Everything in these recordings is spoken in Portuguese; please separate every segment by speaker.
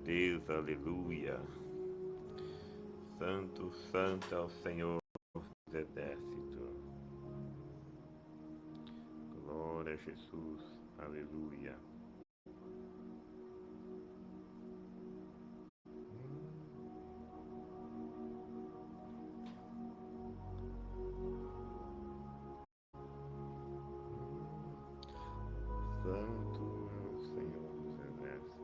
Speaker 1: Deus, aleluia. Santo, santo é o Senhor dos exércitos. Glória a Jesus, aleluia. Santo é o Senhor dos exércitos.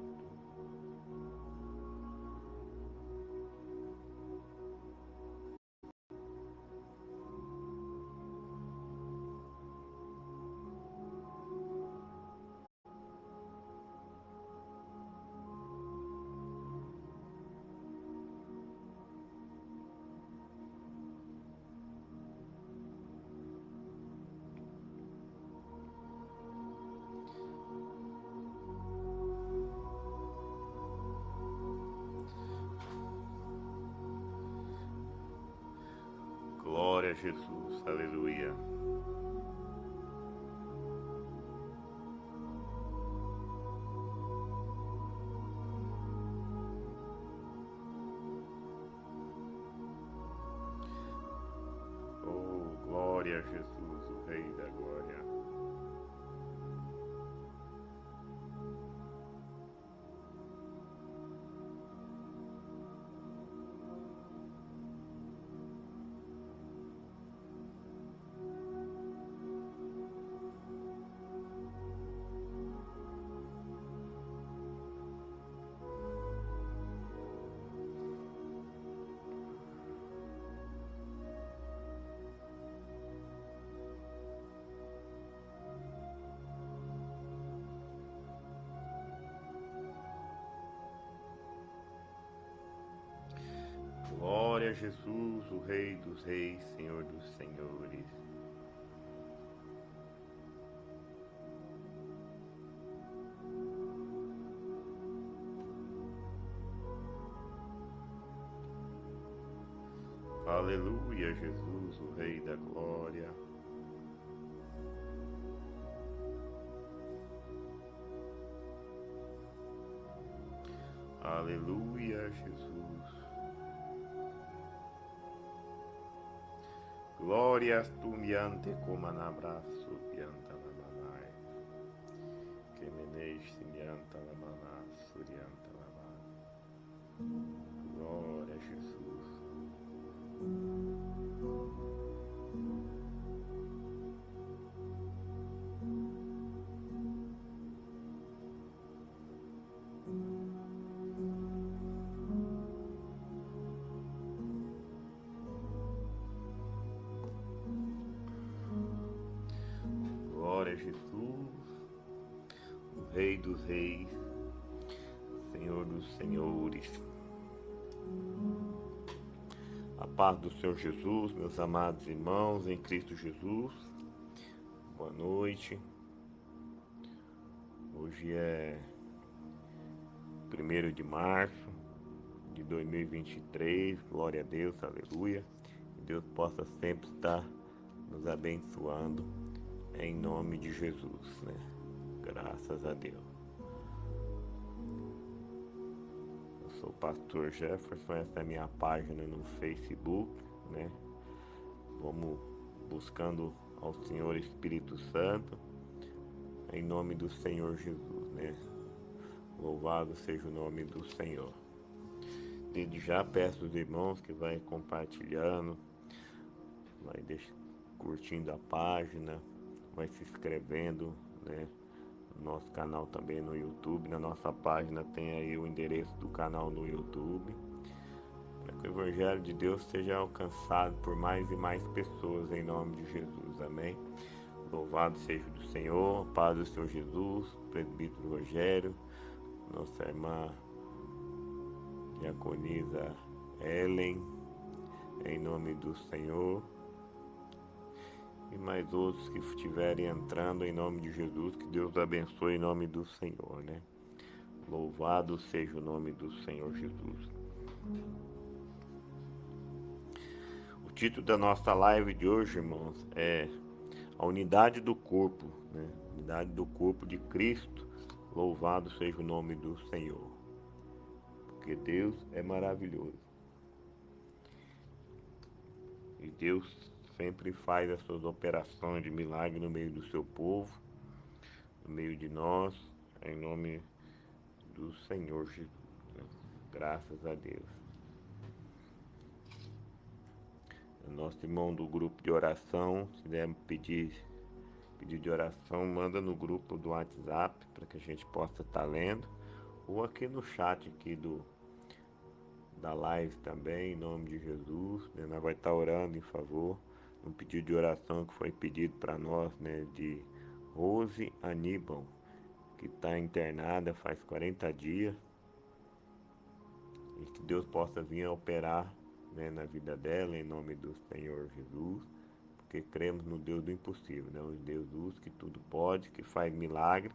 Speaker 1: Glória a Jesus, aleluia. Oh, glória a Jesus, o Rei da Glória. Glória a Jesus, o Rei dos Reis, Senhor dos Senhores. Aleluia, Jesus, o Rei da Glória. Aleluia, Jesus. Glórias tu miante como anabraço pianta lamanai. Que meneis mianta lamanaço dianta lamai. Glória a Jesus. Glória a Jesus, o Rei dos Reis, Senhor dos Senhores. A paz do Senhor Jesus, meus amados irmãos em Cristo Jesus. Boa noite. Hoje é 1º de março de 2023. Glória a Deus, aleluia. Que Deus possa sempre estar nos abençoando em nome de Jesus, né? Graças a Deus. Eu sou o pastor Jefferson, essa é a minha página no Facebook, né? Vamos buscando ao Senhor Espírito Santo, em nome do Senhor Jesus, né? Louvado seja o nome do Senhor. Desde já peço aos irmãos que vai compartilhando, vai curtindo a página, vai se inscrevendo, né? No nosso canal também no YouTube, na nossa página tem aí o endereço do canal no YouTube, para que o Evangelho de Deus seja alcançado por mais e mais pessoas em nome de Jesus, amém? Louvado seja o Senhor, a paz do Senhor Jesus, presbítero Rogério, nossa irmã diaconisa Ellen, em nome do Senhor, e mais outros que estiverem entrando em nome de Jesus, que Deus abençoe em nome do Senhor, né? Louvado seja o nome do Senhor Jesus. O título da nossa live de hoje, irmãos, é a unidade do corpo, né? Unidade do corpo de Cristo. Louvado seja o nome do Senhor. porque Deus é maravilhoso. E Deus sempre faz as suas operações de milagre no meio do seu povo, no meio de nós, em nome do Senhor Jesus. Graças a Deus. O nosso irmão do grupo de oração, se der pedido de oração, manda no grupo do WhatsApp para que a gente possa estar lendo, ou aqui no chat aqui da live também, em nome de Jesus, né? Nós vai estar orando em favor, um pedido de oração que foi pedido para nós, né, de Rose Aníbal, que está internada faz 40 dias, e que Deus possa vir a operar, né, na vida dela, em nome do Senhor Jesus, porque cremos no Deus do impossível, né? O Deus que tudo pode, que faz milagre,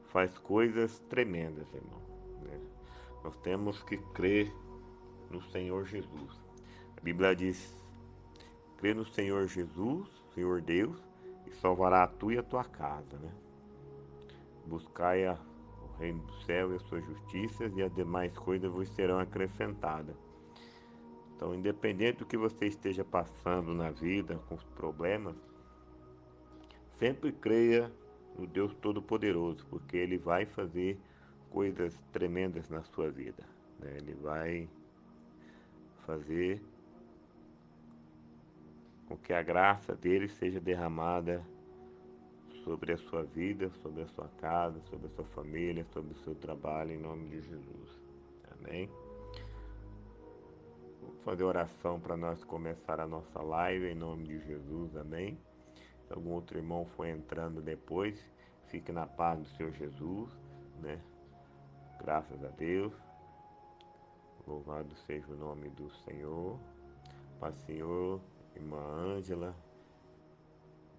Speaker 1: faz coisas tremendas, irmão, né? Nós temos que crer no Senhor Jesus. A Bíblia diz: crê no Senhor Jesus, Senhor Deus, e salvará a tu e a tua casa, né? Buscai o reino do céu e as suas justiças, e as demais coisas vos serão acrescentadas. Então, independente do que você esteja passando na vida, com os problemas, sempre creia no Deus Todo-Poderoso, porque Ele vai fazer coisas tremendas na sua vida, né? Ele vai fazer com que a graça dele seja derramada sobre a sua vida, sobre a sua casa, sobre a sua família, sobre o seu trabalho, em nome de Jesus. Amém? Vamos fazer oração para nós começar a nossa live, em nome de Jesus. Amém? Se algum outro irmão for entrando depois, fique na paz do Senhor Jesus, né? Graças a Deus. Louvado seja o nome do Senhor. Paz, Senhor, irmã Ângela,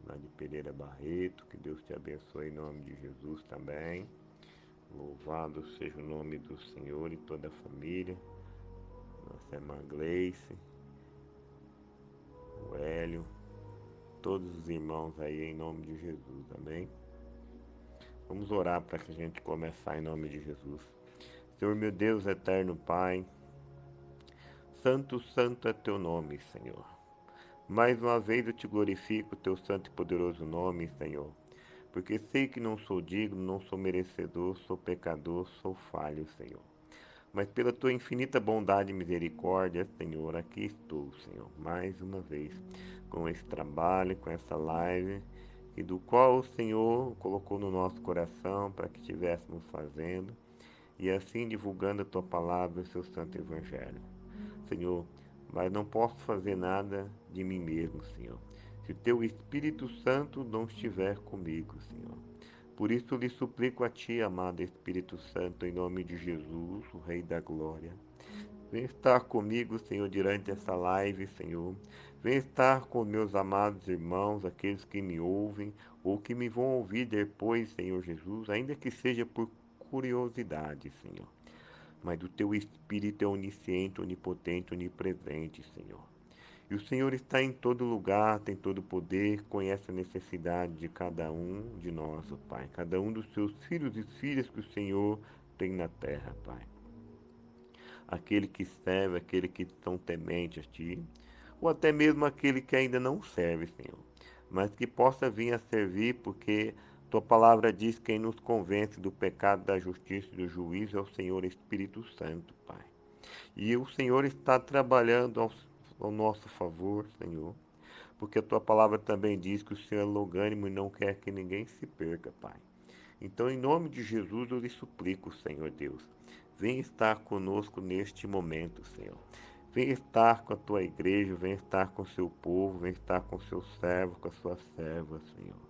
Speaker 1: lá de Pereira Barreto, que Deus te abençoe em nome de Jesus também. Louvado seja o nome do Senhor e toda a família. Nossa irmã Gleice, o Hélio, todos os irmãos aí em nome de Jesus, amém? Vamos orar para que a gente começar em nome de Jesus. Senhor meu Deus, eterno Pai, santo, santo é teu nome, Senhor. Mais uma vez eu te glorifico o teu santo e poderoso nome, Senhor, porque sei que não sou digno, não sou merecedor, sou pecador, sou falho, Senhor. Mas pela tua infinita bondade e misericórdia, Senhor, aqui estou, Senhor, mais uma vez, com esse trabalho, com essa live, e do qual o Senhor colocou no nosso coração para que estivéssemos fazendo, e assim divulgando a tua palavra e o seu santo evangelho. Senhor, mas não posso fazer nada de mim mesmo, Senhor, se o teu Espírito Santo não estiver comigo, Senhor. Por isso lhe suplico a ti, amado Espírito Santo, em nome de Jesus, o Rei da Glória. Vem estar comigo, Senhor, durante essa live, Senhor. Vem estar com meus amados irmãos, aqueles que me ouvem ou que me vão ouvir depois, Senhor Jesus, ainda que seja por curiosidade, Senhor. Mas o teu Espírito é onisciente, onipotente, onipresente, Senhor. E o Senhor está em todo lugar, tem todo poder, conhece a necessidade de cada um de nós, ó Pai. Cada um dos seus filhos e filhas que o Senhor tem na terra, Pai. Aquele que serve, aquele que são tementes a Ti, ou até mesmo aquele que ainda não serve, Senhor. Mas que possa vir a servir, porque Tua palavra diz que quem nos convence do pecado, da justiça e do juízo é o Senhor Espírito Santo, Pai. E o Senhor está trabalhando ao nosso favor, Senhor, porque a tua palavra também diz que o Senhor é longânimo e não quer que ninguém se perca, Pai. Então, em nome de Jesus, eu lhe suplico, Senhor Deus, vem estar conosco neste momento, Senhor. Vem estar com a tua igreja, vem estar com o seu povo, vem estar com o seu servo, com a sua serva, Senhor.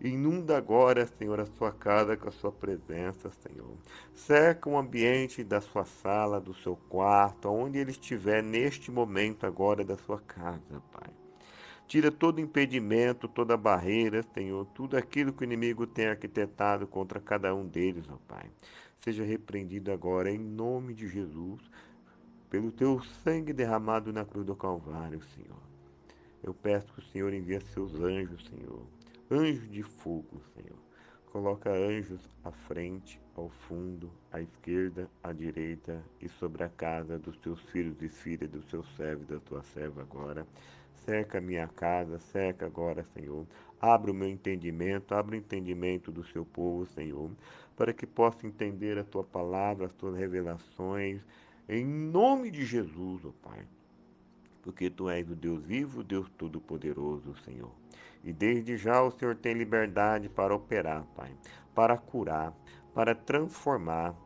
Speaker 1: Inunda agora, Senhor, a sua casa com a sua presença, Senhor. Cerca o ambiente da sua sala, do seu quarto, onde ele estiver neste momento agora da sua casa, Pai. Tira todo impedimento, toda barreira, Senhor, tudo aquilo que o inimigo tem arquitetado contra cada um deles, ó Pai. Seja repreendido agora em nome de Jesus, pelo teu sangue derramado na cruz do Calvário, Senhor. Eu peço que o Senhor envie seus anjos, Senhor. Anjos de fogo, Senhor. Coloca anjos à frente, ao fundo, à esquerda, à direita e sobre a casa dos teus filhos e filhas, dos teus servos e da tua serva agora. Cerca a minha casa, cerca agora, Senhor. Abre o meu entendimento, abre o entendimento do seu povo, Senhor, para que possa entender a tua palavra, as tuas revelações, em nome de Jesus, ó Pai. Porque tu és o Deus vivo, o Deus todo-poderoso, Senhor. E desde já o Senhor tem liberdade para operar, Pai, para curar, para transformar,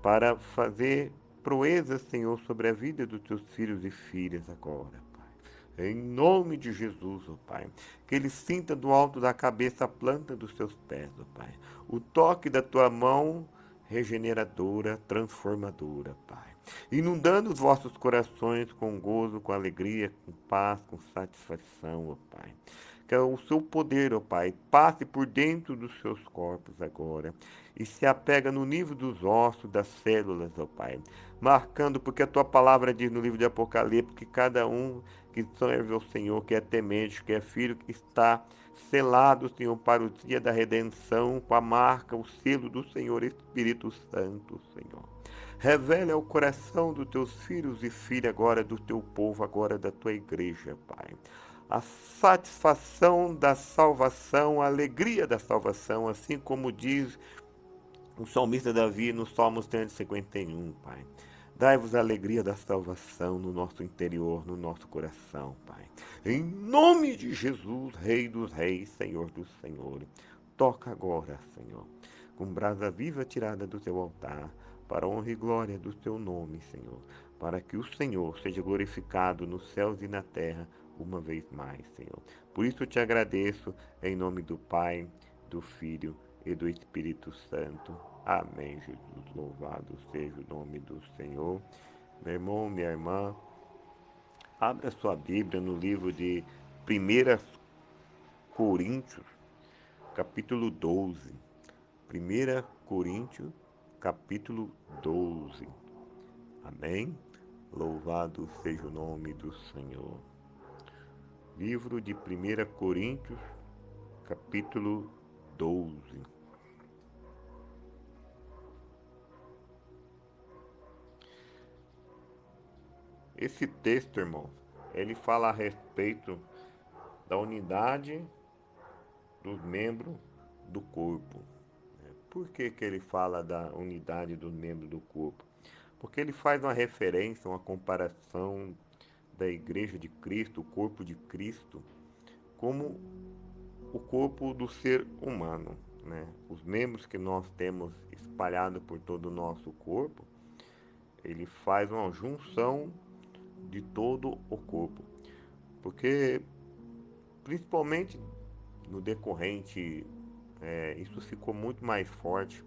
Speaker 1: para fazer proezas, Senhor, sobre a vida dos teus filhos e filhas agora, Pai. Em nome de Jesus, ó Pai, que ele sinta do alto da cabeça a planta dos teus pés, ó Pai, o toque da tua mão regeneradora, transformadora, Pai, inundando os vossos corações com gozo, com alegria, com paz, com satisfação, ó Pai. Que o seu poder, ó Pai, passe por dentro dos seus corpos agora e se apega no nível dos ossos, das células, ó Pai, marcando, porque a tua palavra diz no livro de Apocalipse que cada um que serve ao Senhor, que é temente, que é filho, que está selado, Senhor, para o dia da redenção, com a marca, o selo do Senhor Espírito Santo, Senhor. Revela ao coração dos teus filhos e filhas agora, do teu povo agora, da tua igreja, Pai, a satisfação da salvação, a alegria da salvação, assim como diz o salmista Davi no Salmo 151, Pai. Dai-vos a alegria da salvação no nosso interior, no nosso coração, Pai. Em nome de Jesus, Rei dos Reis, Senhor dos Senhores. Toca agora, Senhor, com brasa viva tirada do teu altar, para a honra e glória do teu nome, Senhor, para que o Senhor seja glorificado nos céus e na terra uma vez mais, Senhor. Por isso eu te agradeço, em nome do Pai, do Filho e do Espírito Santo. Amém, Jesus. Louvado seja o nome do Senhor. Meu irmão, minha irmã, abra sua Bíblia no livro de 1 Coríntios, capítulo 12. 1 Coríntios, capítulo 12. Amém? Louvado seja o nome do Senhor. Livro de 1 Coríntios, capítulo 12. Esse texto, irmão, ele fala a respeito da unidade dos membros do corpo. Por que que ele fala da unidade dos membros do corpo? Porque ele faz uma referência, uma comparação da Igreja de Cristo, o corpo de Cristo, como o corpo do ser humano, né? Os membros que nós temos espalhados por todo o nosso corpo, ele faz uma junção de todo o corpo. Porque, principalmente no decorrente, isso ficou muito mais forte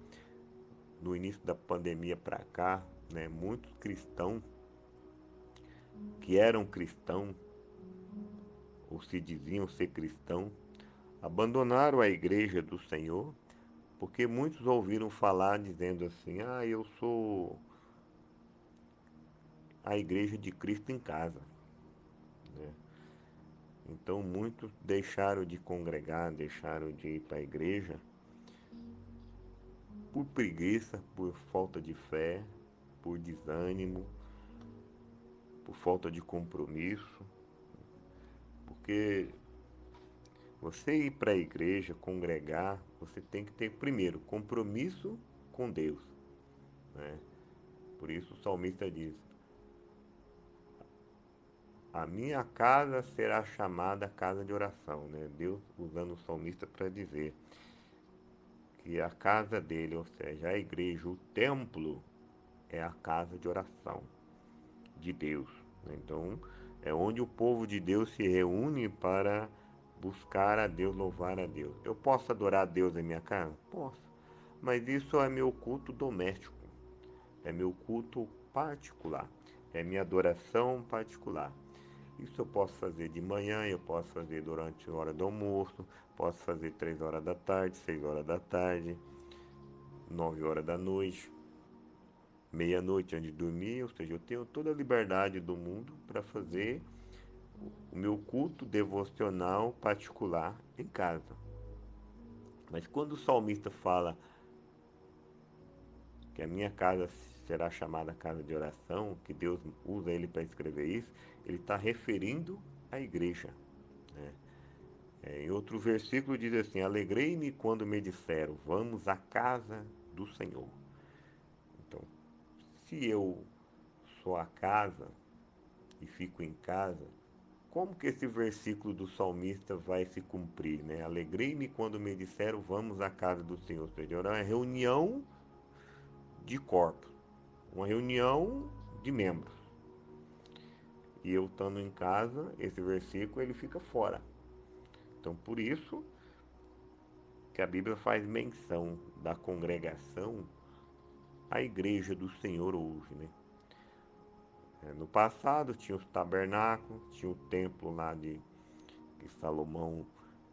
Speaker 1: no início da pandemia para cá, né? Muitos cristãos que eram cristãos ou se diziam ser cristãos abandonaram a igreja do Senhor, porque muitos ouviram falar dizendo assim: "Ah, eu sou a igreja de Cristo em casa", né? Então muitos deixaram de congregar, deixaram de ir para a igreja por preguiça, por falta de fé, por desânimo, por falta de compromisso, porque você ir para a igreja, congregar, você tem que ter primeiro compromisso com Deus, né? Por isso o salmista diz: "A minha casa será chamada casa de oração", né? Deus usando o salmista para dizer que a casa dele, ou seja, a igreja, o templo, é a casa de oração de Deus, né? Então, é onde o povo de Deus se reúne para buscar a Deus, louvar a Deus. Eu posso adorar a Deus em minha casa? Posso. Mas isso é meu culto doméstico, é meu culto particular, é minha adoração particular. Isso eu posso fazer de manhã, eu posso fazer durante a hora do almoço, posso fazer 3 horas da tarde, 6 horas da tarde, 9 horas da noite, meia-noite antes de dormir, ou seja, eu tenho toda a liberdade do mundo para fazer o meu culto devocional particular em casa. Mas quando o salmista fala que a minha casa será chamada casa de oração, que Deus usa ele para escrever isso, ele está referindo à igreja, né? Em outro versículo diz assim: alegrei-me quando me disseram, vamos à casa do Senhor. Então, se eu sou a casa e fico em casa, como que esse versículo do salmista vai se cumprir, né? Alegrei-me quando me disseram, vamos à casa do Senhor. Ou seja, era uma reunião de corpos, uma reunião de membros. E eu estando em casa, esse versículo ele fica fora. Então, por isso que a Bíblia faz menção da congregação à igreja do Senhor hoje, né? No passado tinha os tabernáculos, tinha o templo lá que Salomão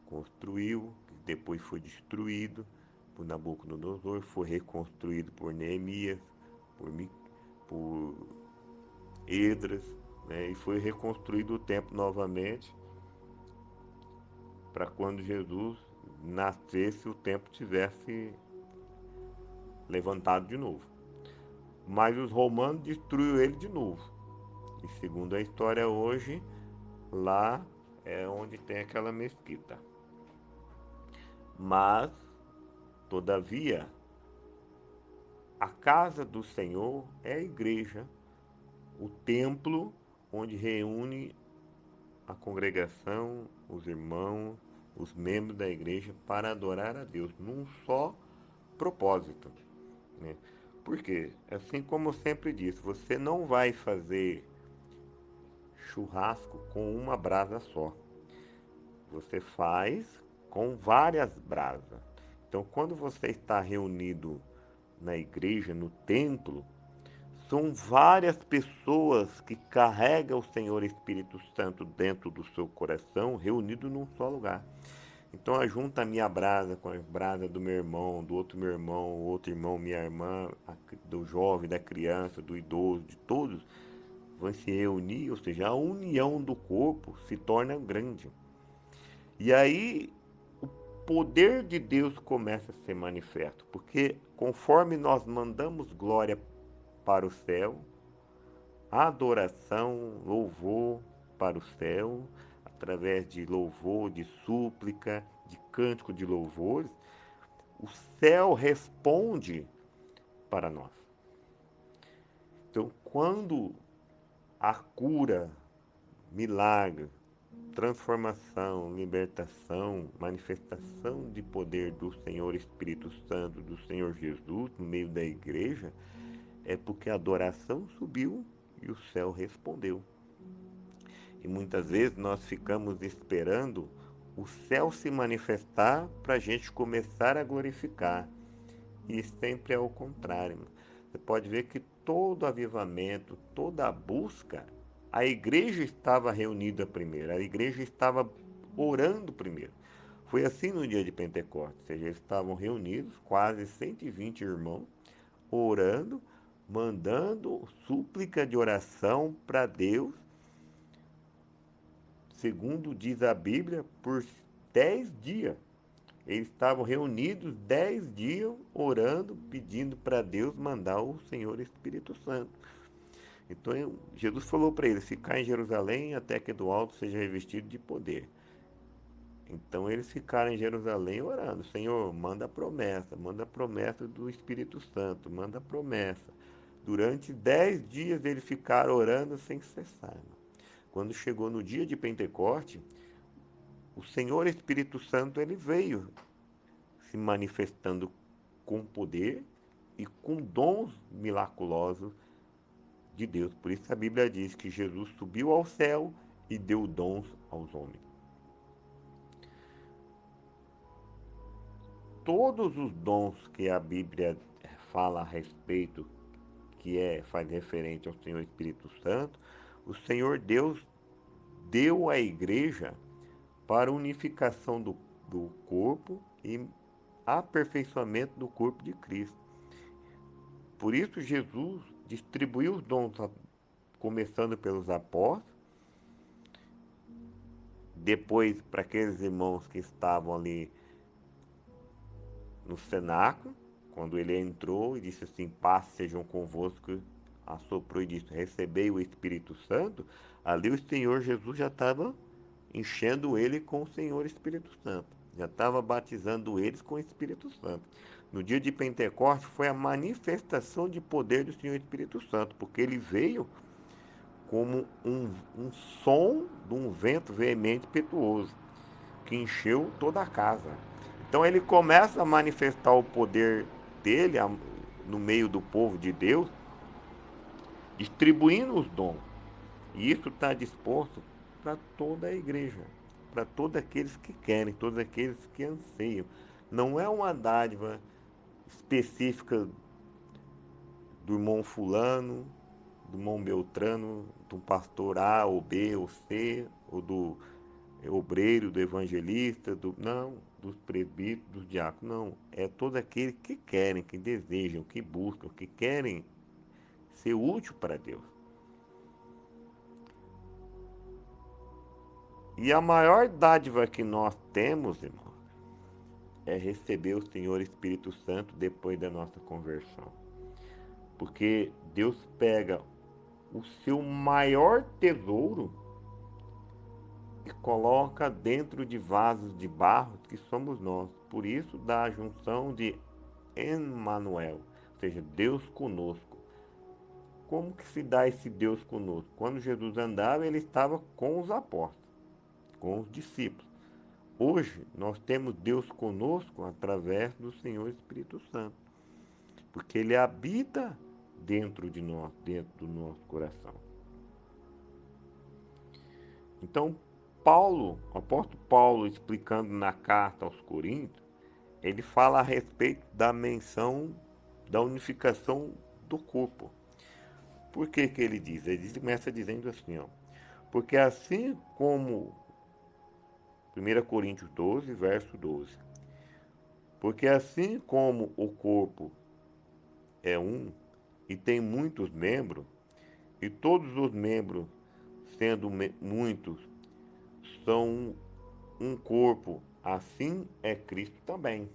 Speaker 1: construiu, que depois foi destruído por Nabucodonosor, foi reconstruído por Neemias, por Esdras, né? E foi reconstruído o templo novamente para quando Jesus nascesse o templo tivesse levantado de novo. Mas os romanos destruíram ele de novo. E segundo a história hoje, lá é onde tem aquela mesquita. Mas, todavia, a casa do Senhor é a igreja, o templo onde reúne a congregação, os irmãos, os membros da igreja para adorar a Deus num só propósito, né? Porque, assim como eu sempre disse, você não vai fazer churrasco com uma brasa só. Você faz com várias brasas. Então, quando você está reunido na igreja, no templo, são várias pessoas que carregam o Senhor Espírito Santo dentro do seu coração, reunido num só lugar. Então, junta a minha brasa com a brasa do meu irmão, do outro meu irmão, o outro irmão, minha irmã, do jovem, da criança, do idoso, de todos, vão se reunir, ou seja, a união do corpo se torna grande. E aí o poder de Deus começa a ser manifesto, porque conforme nós mandamos glória para o céu, adoração, louvor para o céu, através de louvor, de súplica, de cântico de louvores, o céu responde para nós. Então, quando a cura, milagre, transformação, libertação, manifestação de poder do Senhor Espírito Santo, do Senhor Jesus no meio da igreja, é porque a adoração subiu e o céu respondeu. E muitas vezes nós ficamos esperando o céu se manifestar para a gente começar a glorificar. E sempre é o contrário. Você pode ver que todo avivamento, toda a busca, a igreja estava reunida primeiro, a igreja estava orando primeiro. Foi assim no dia de Pentecostes, ou seja, eles estavam reunidos, quase 120 irmãos, orando, mandando súplica de oração para Deus, segundo diz a Bíblia, por 10 dias. Eles estavam reunidos 10 dias orando, pedindo para Deus mandar o Senhor Espírito Santo. Então Jesus falou para eles: ficar em Jerusalém até que do alto seja revestido de poder. Então eles ficaram em Jerusalém orando: Senhor, manda a promessa do Espírito Santo, manda a promessa. Durante 10 dias eles ficaram orando sem cessar. Quando chegou no dia de Pentecoste, o Senhor Espírito Santo ele veio se manifestando com poder e com dons miraculosos de Deus. Por isso a Bíblia diz que Jesus subiu ao céu e deu dons aos homens. Todos os dons que a Bíblia fala a respeito, faz referente ao Senhor Espírito Santo, o Senhor Deus deu à igreja para unificação do corpo e aperfeiçoamento do corpo de Cristo. Por isso Jesus distribuiu os dons, começando pelos apóstolos, depois para aqueles irmãos que estavam ali no cenáculo, Quando ele entrou e disse assim, paz sejam convosco, assoprou e disse, recebei o Espírito Santo, ali o Senhor Jesus já estava enchendo ele com o Senhor Espírito Santo. Já estava batizando eles com o Espírito Santo. No dia de Pentecostes foi a manifestação de poder do Senhor Espírito Santo, porque ele veio como um som de um vento veemente e impetuoso, que encheu toda a casa. Então ele começa a manifestar o poder dele no meio do povo de Deus, distribuindo os dons. E isso está disposto para toda a igreja, para todos aqueles que querem, todos aqueles que anseiam. Não é uma dádiva específica do irmão fulano, do irmão Beltrano, do pastor A ou B ou C, ou do obreiro, do evangelista, não, dos presbíteros, dos diáconos, não. É todo aquele que querem, que desejam, que buscam, que querem ser útil para Deus. E a maior dádiva que nós temos, irmão, é receber o Senhor Espírito Santo depois da nossa conversão. Porque Deus pega o seu maior tesouro e coloca dentro de vasos de barro que somos nós. Por isso dá a junção de Emmanuel, ou seja, Deus conosco. Como que se dá esse Deus conosco? Quando Jesus andava, ele estava com os apóstolos, com os discípulos. Hoje, nós temos Deus conosco através do Senhor Espírito Santo, porque ele habita dentro de nós, dentro do nosso coração. Então, o apóstolo Paulo, explicando na carta aos Coríntios, ele fala a respeito da menção da unificação do corpo. Por que que ele diz? Ele começa dizendo assim, ó, porque assim como 1 Coríntios 12, verso 12, porque assim como o corpo é um e tem muitos membros, e todos os membros, sendo muitos, são um corpo, assim é Cristo também.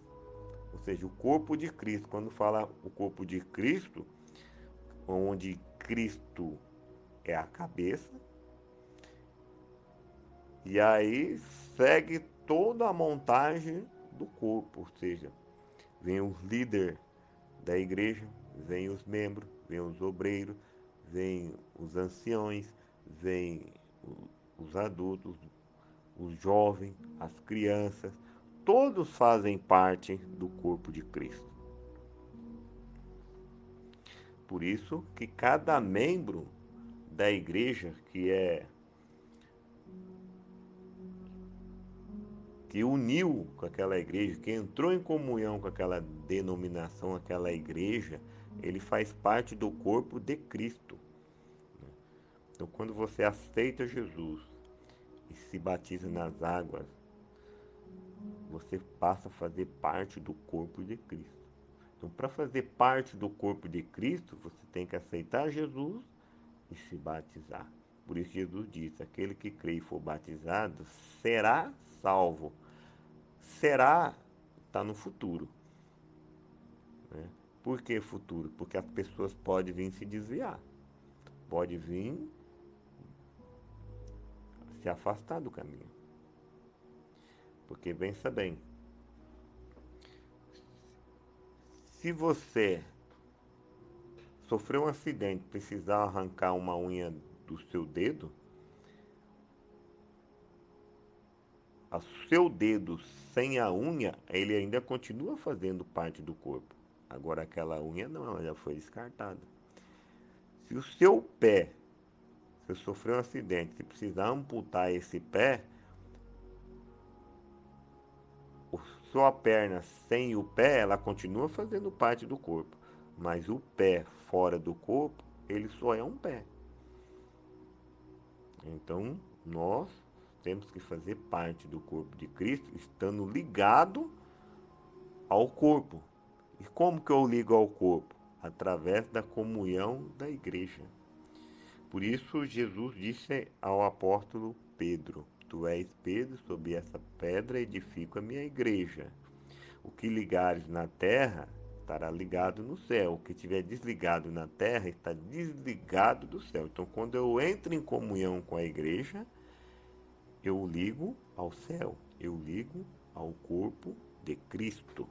Speaker 1: Ou seja, o corpo de Cristo, quando fala o corpo de Cristo, onde Cristo é a cabeça, e aí segue toda a montagem do corpo, ou seja, vem o líder da igreja, vem os membros, vem os obreiros, vem os anciões, vem os adultos, os jovens, as crianças, todos fazem parte do corpo de Cristo. Por isso que cada membro da igreja que uniu com aquela igreja, que entrou em comunhão com aquela denominação, aquela igreja, ele faz parte do corpo de Cristo. Então, quando você aceita Jesus e se batiza nas águas, você passa a fazer parte do corpo de Cristo. Então, para fazer parte do corpo de Cristo, você tem que aceitar Jesus e se batizar. Por isso Jesus disse, aquele que crê e for batizado será salvo. Será, está no futuro. Né? Por que futuro? Porque as pessoas podem vir se desviar. Pode vir se afastar do caminho. Porque pensa bem, se você sofreu um acidente, precisar arrancar uma unha do seu dedo, o seu dedo sem a unha, ele ainda continua fazendo parte do corpo. Agora aquela unha não, ela já foi descartada. Se o seu pé, se sofreu um acidente, se precisar amputar esse pé, sua perna sem o pé, ela continua fazendo parte do corpo. Mas o pé fora do corpo, ele só é um pé. Então, nós temos que fazer parte do corpo de Cristo, estando ligado ao corpo. E como que eu ligo ao corpo? Através da comunhão da igreja. Por isso, Jesus disse ao apóstolo Pedro, tu és Pedro, sob essa pedra edifico a minha igreja. O que ligares na terra estará ligado no céu. O que estiver desligado na terra está desligado do céu. Então, quando eu entro em comunhão com a igreja, eu ligo ao céu, eu ligo ao corpo de Cristo.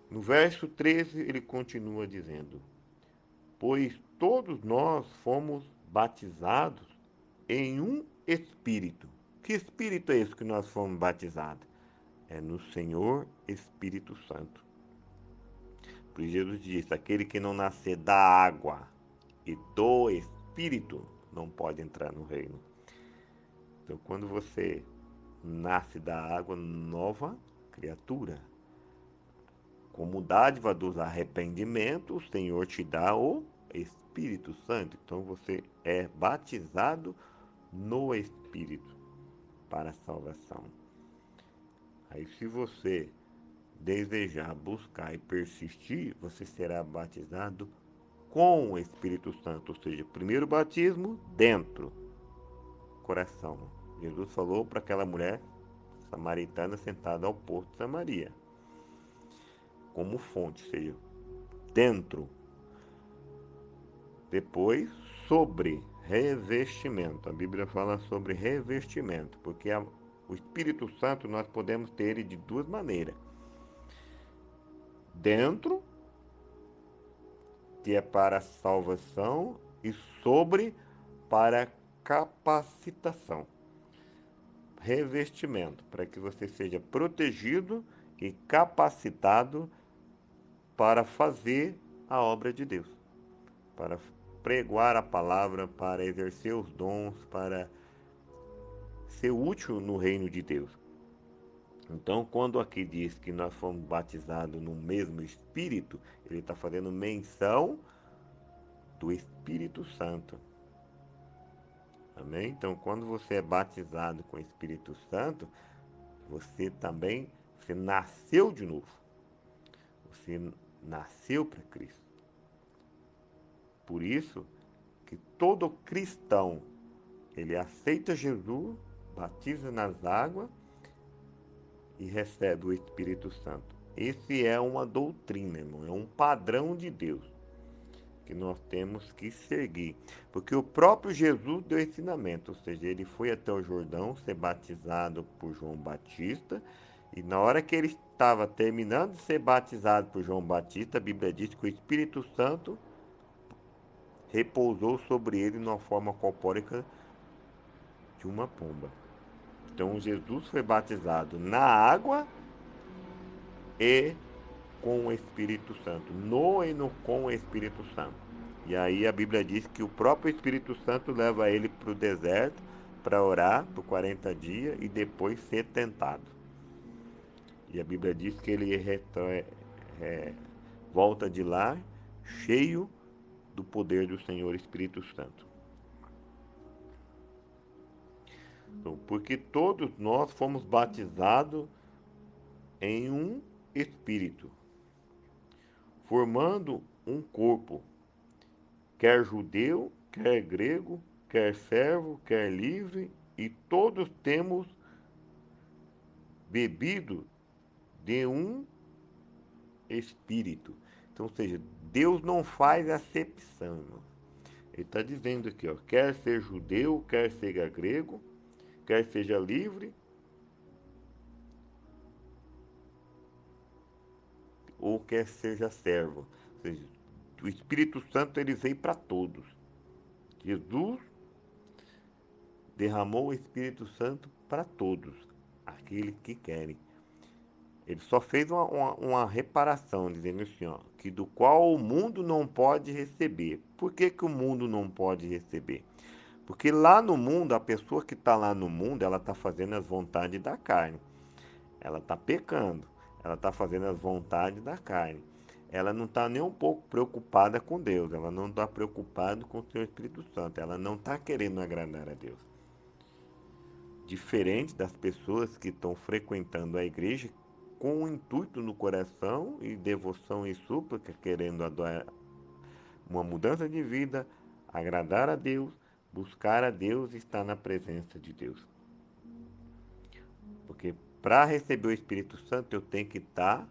Speaker 1: No verso 13, ele continua dizendo: pois todos nós fomos batizados em um Espírito. Que Espírito é esse que nós fomos batizados? É no Senhor Espírito Santo. Por Jesus disse: aquele que não nascer da água e do Espírito não pode entrar no reino. Então, quando você nasce da água, nova criatura. Como dádiva dos arrependimentos, o Senhor te dá o Espírito Santo. Então, você é batizado no Espírito para a salvação. Aí, se você desejar, buscar e persistir, você será batizado com o Espírito Santo. Ou seja, primeiro batismo dentro do coração. Jesus falou para aquela mulher samaritana sentada ao poço de Samaria, como fonte, ou seja, dentro. Depois, sobre revestimento. A Bíblia fala sobre revestimento, porque o Espírito Santo nós podemos ter ele de duas maneiras. Dentro, que é para salvação, e sobre, para capacitação. Revestimento, para que você seja protegido e capacitado para fazer a obra de Deus, para pregoar a palavra, para exercer os dons, para ser útil no reino de Deus. Então, quando aqui diz que nós fomos batizados no mesmo Espírito, ele está fazendo menção do Espírito Santo. Amém? Então, quando você é batizado com o Espírito Santo, você também, você nasceu de novo. Você nasceu para Cristo. Por isso que todo cristão, ele aceita Jesus, batiza nas águas e recebe o Espírito Santo. Esse é uma doutrina, irmão, é um padrão de Deus que nós temos que seguir. Porque o próprio Jesus deu ensinamento, ou seja, ele foi até o Jordão ser batizado por João Batista, e na hora que ele estava terminando de ser batizado por João Batista, a Bíblia diz que o Espírito Santo repousou sobre ele numa forma corpórea de uma pomba. Então Jesus foi batizado na água e com o Espírito Santo, no e no com o Espírito Santo. E aí a Bíblia diz que o próprio Espírito Santo leva ele para o deserto para orar por 40 dias e depois ser tentado. E a Bíblia diz que ele volta de lá cheio do poder do Senhor Espírito Santo. Então, porque todos nós fomos batizados em um Espírito, formando um corpo, quer judeu, quer grego, quer servo, quer livre, e todos temos bebido de um Espírito. Então, ou seja, Deus não faz acepção, irmão. Ele está dizendo aqui, ó, quer ser judeu, quer seja grego, quer seja livre, ou quer seja servo. Ou seja, o Espírito Santo ele veio para todos. Jesus derramou o Espírito Santo para todos, aqueles que querem. Ele só fez uma reparação, dizendo assim, ó, que do qual o mundo não pode receber. Por que, que o mundo não pode receber? Porque lá no mundo, a pessoa que está lá no mundo, ela está fazendo as vontades da carne. Ela está pecando. Ela está fazendo as vontades da carne. Ela não está nem um pouco preocupada com Deus. Ela não está preocupada com o seu Espírito Santo. Ela não está querendo agradar a Deus. Diferente das pessoas que estão frequentando a igreja com o intuito no coração e devoção e súplica, querendo adorar uma mudança de vida, agradar a Deus, buscar a Deus e estar na presença de Deus. Porque para receber o Espírito Santo, eu tenho que estar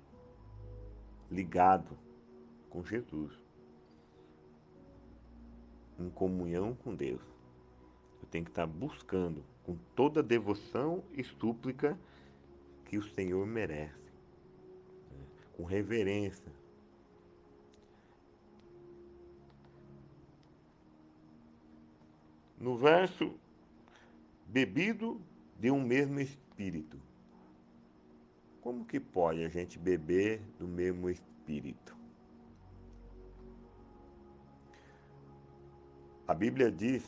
Speaker 1: ligado com Jesus, em comunhão com Deus. Eu tenho que estar buscando com toda a devoção e súplica que o Senhor merece, com reverência. No verso, bebido de um mesmo Espírito. Como que pode a gente beber do mesmo Espírito? A Bíblia diz,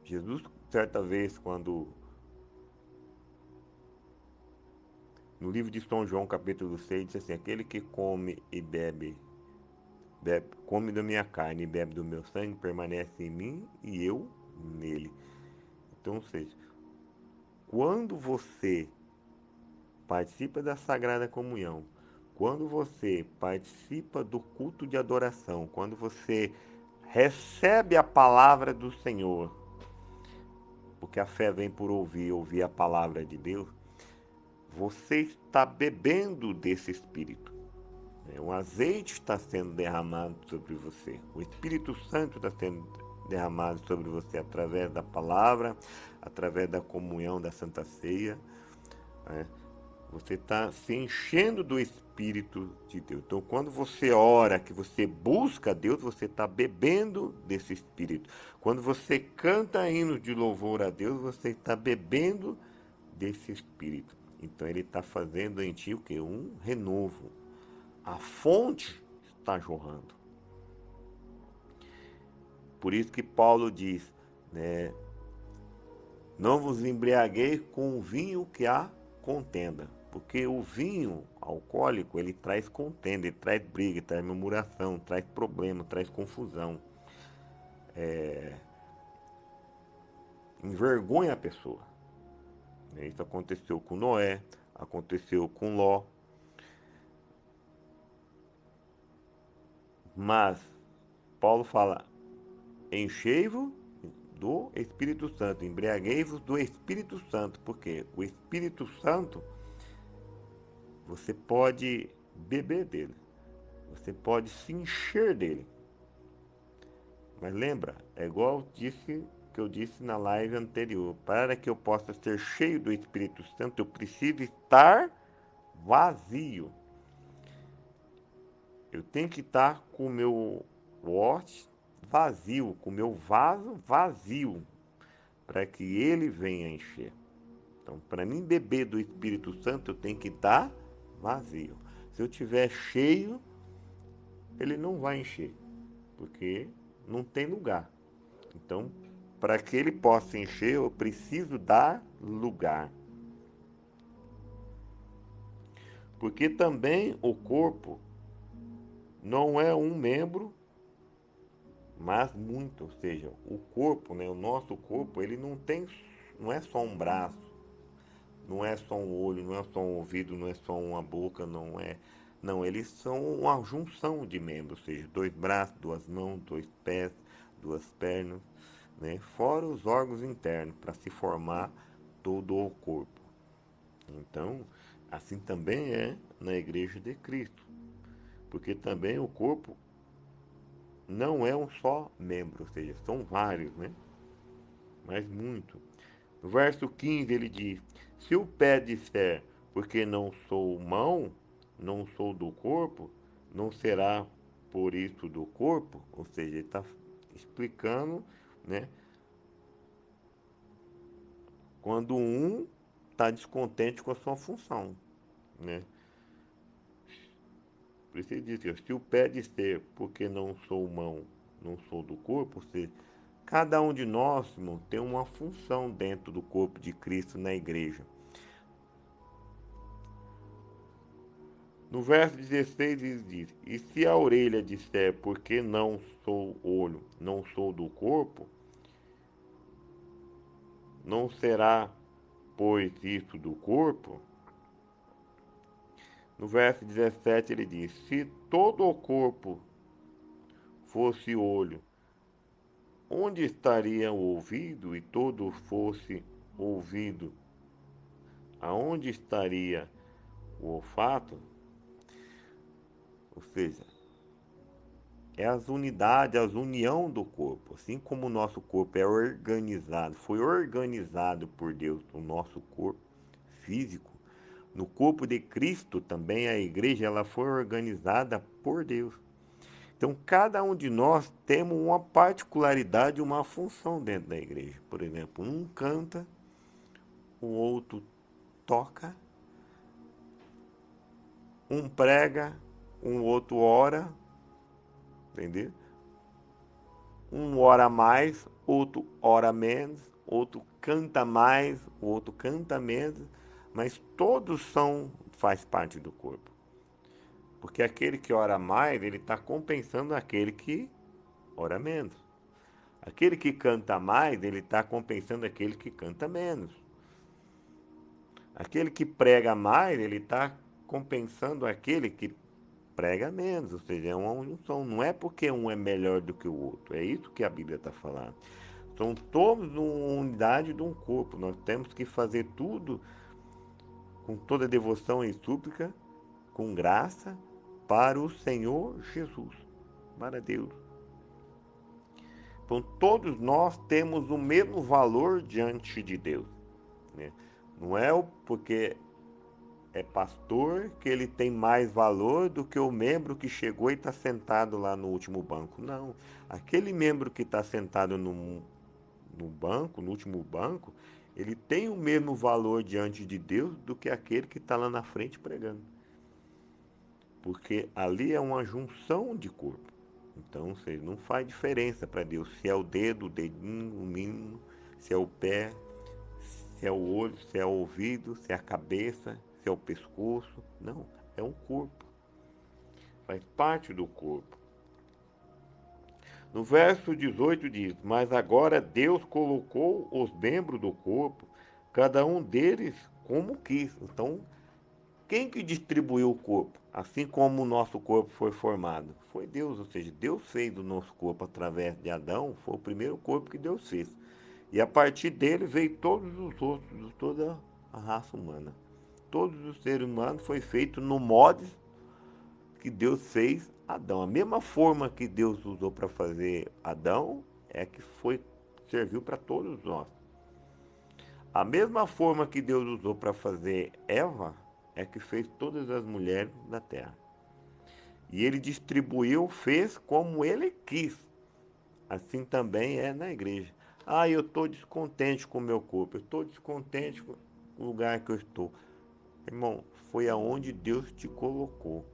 Speaker 1: Jesus, certa vez, quando no livro de São João, capítulo 6, diz assim: aquele que come e come da minha carne e bebe do meu sangue, permanece em mim e eu nele. Então, ou seja, quando você participa da Sagrada Comunhão, quando você participa do culto de adoração, quando você recebe a palavra do Senhor, porque a fé vem por ouvir a palavra de Deus, você está bebendo desse Espírito. Um azeite está sendo derramado sobre você. O Espírito Santo está sendo derramado sobre você através da palavra, através da comunhão da Santa Ceia. Né? Você está se enchendo do Espírito de Deus. Então, quando você ora, que você busca Deus, você está bebendo desse Espírito. Quando você canta hinos de louvor a Deus, você está bebendo desse Espírito. Então, ele está fazendo em ti o quê? Um renovo. A fonte está jorrando. Por isso que Paulo diz, né, não vos embriagueis com o vinho que há contenda. Porque o vinho alcoólico, ele traz contenda, ele traz briga, ele traz murmuração, traz problema, traz confusão. Envergonha a pessoa. Isso aconteceu com Noé, aconteceu com Ló. Mas Paulo fala, enchei-vos do Espírito Santo, embriaguei-vos do Espírito Santo, porque o Espírito Santo, você pode beber dele, você pode se encher dele. Mas lembra, é igual eu disse na live anterior, para que eu possa ser cheio do Espírito Santo, eu preciso estar vazio. Eu tenho que estar com o meu watch vazio, com o meu vaso vazio, para que ele venha encher. Então, para mim beber do Espírito Santo, eu tenho que estar vazio. Se eu estiver cheio, ele não vai encher, porque não tem lugar. Então, para que ele possa encher, eu preciso dar lugar. Porque também o corpo não é um membro, mas muito. Ou seja, o corpo, né, o nosso corpo, ele não é só um braço, não é só um olho, não é só um ouvido, não é só uma boca, não é. Não, eles são uma junção de membros, ou seja, dois braços, duas mãos, dois pés, duas pernas, né? Fora os órgãos internos, para se formar todo o corpo. Então, assim também é na Igreja de Cristo, porque também o corpo não é um só membro, ou seja, são vários, né? Mas muito. No verso 15 ele diz: se o pé disser, porque não sou mão, não sou do corpo, não será por isso do corpo? Ou seja, ele está explicando, né? Quando um está descontente com a sua função, né? Por isso ele diz: se o pé disser, porque não sou mão, não sou do corpo, ou seja, cada um de nós, irmão, tem uma função dentro do corpo de Cristo na igreja. No verso 16 ele diz: e se a orelha disser, porque não sou olho, não sou do corpo, não será, pois, isso do corpo? No verso 17 ele diz: se todo o corpo fosse olho, onde estaria o ouvido e todo fosse ouvido? Aonde estaria o olfato? Ou seja, é as unidades, as união do corpo. Assim como o nosso corpo é organizado, foi organizado por Deus, o nosso corpo físico, no corpo de Cristo também a igreja ela foi organizada por Deus. Então cada um de nós temos uma particularidade, uma função dentro da igreja. Por exemplo, um canta, o outro toca, um prega, um outro ora, entendeu? Um ora mais, outro ora menos, outro canta mais, o outro canta menos, mas todos faz parte do corpo. Porque aquele que ora mais, ele está compensando aquele que ora menos. Aquele que canta mais, ele está compensando aquele que canta menos. Aquele que prega mais, ele está compensando aquele que prega menos, ou seja, é uma unção. Não é porque um é melhor do que o outro. É isso que a Bíblia está falando. São todos uma unidade de um corpo. Nós temos que fazer tudo com toda devoção e súplica, com graça, para o Senhor Jesus, para Deus. Então, todos nós temos o mesmo valor diante de Deus, né? Não é porque é pastor que ele tem mais valor do que o membro que chegou e está sentado lá no último banco. Não. Aquele membro que está sentado no banco, no último banco, ele tem o mesmo valor diante de Deus do que aquele que está lá na frente pregando. Porque ali é uma junção de corpo. Então, seja, não faz diferença para Deus se é o dedo, o dedinho, o mínimo, se é o pé, se é o olho, se é o ouvido, se é a cabeça, se é o pescoço. Não, é um corpo. Faz parte do corpo. No verso 18 diz: Mas agora Deus colocou os membros do corpo, cada um deles como quis. Então, quem que distribuiu o corpo? Assim como o nosso corpo foi formado? Foi Deus, ou seja, Deus fez o nosso corpo através de Adão, foi o primeiro corpo que Deus fez. E a partir dele veio todos os outros, toda a raça humana. Todos os seres humanos foi feito no modo que Deus fez Adão. A mesma forma que Deus usou para fazer Adão é que serviu para todos nós. A mesma forma que Deus usou para fazer Eva é que fez todas as mulheres da terra. E ele distribuiu, fez como ele quis. Assim também é na igreja. Ah, eu estou descontente com o meu corpo, eu estou descontente com o lugar que eu estou. Irmão, foi aonde Deus te colocou.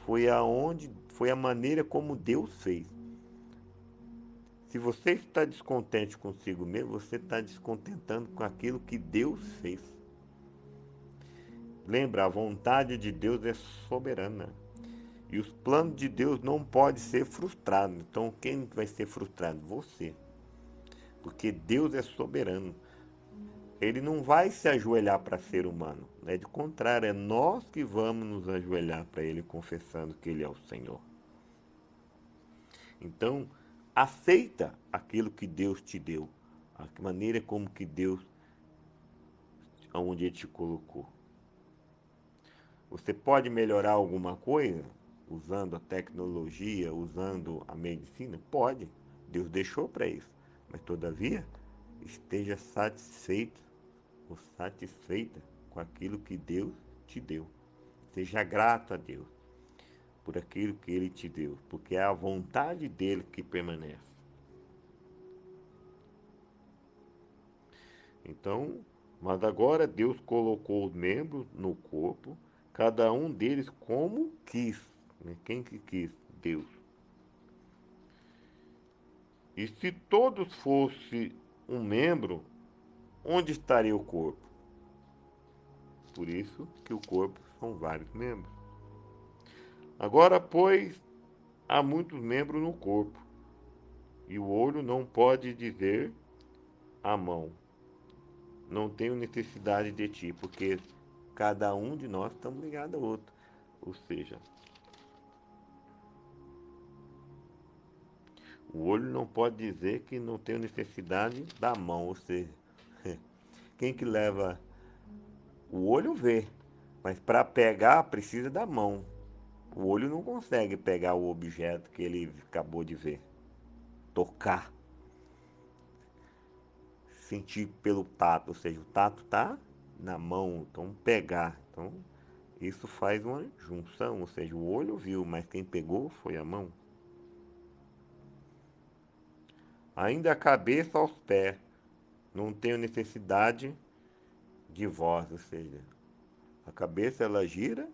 Speaker 1: Foi a maneira como Deus fez. Se você está descontente consigo mesmo, você está descontentando com aquilo que Deus fez. Lembra, a vontade de Deus é soberana. E os planos de Deus não podem ser frustrados. Então, quem vai ser frustrado? Você. Porque Deus é soberano. Ele não vai se ajoelhar para ser humano. É de contrário, é nós que vamos nos ajoelhar para Ele, confessando que Ele é o Senhor. Então, aceita aquilo que Deus te deu. A maneira como que Deus, aonde Ele te colocou. Você pode melhorar alguma coisa usando a tecnologia, usando a medicina? Pode. Deus deixou para isso. Mas, todavia, esteja satisfeito ou satisfeita com aquilo que Deus te deu. Seja grato a Deus por aquilo que Ele te deu, porque é a vontade dEle que permanece. Então, mas agora Deus colocou os membros no corpo, cada um deles como quis. Né? Quem que quis? Deus. E se todos fossem um membro, onde estaria o corpo? Por isso que o corpo são vários membros. Agora, pois, há muitos membros no corpo, e o olho não pode dizer à mão: não tenho necessidade de ti, porque cada um de nós estamos ligados ao outro. Ou seja, O olho não pode dizer que não tem necessidade da mão, ou seja, quem que leva o olho vê, mas para pegar precisa da mão. O olho não consegue pegar o objeto que ele acabou de ver, tocar, sentir pelo tato, ou seja, o tato tá na mão, então pegar. Então isso faz uma junção, ou seja, o olho viu, mas quem pegou foi a mão. Ainda a cabeça aos pés, não tenho necessidade de voz, ou seja, a cabeça ela gira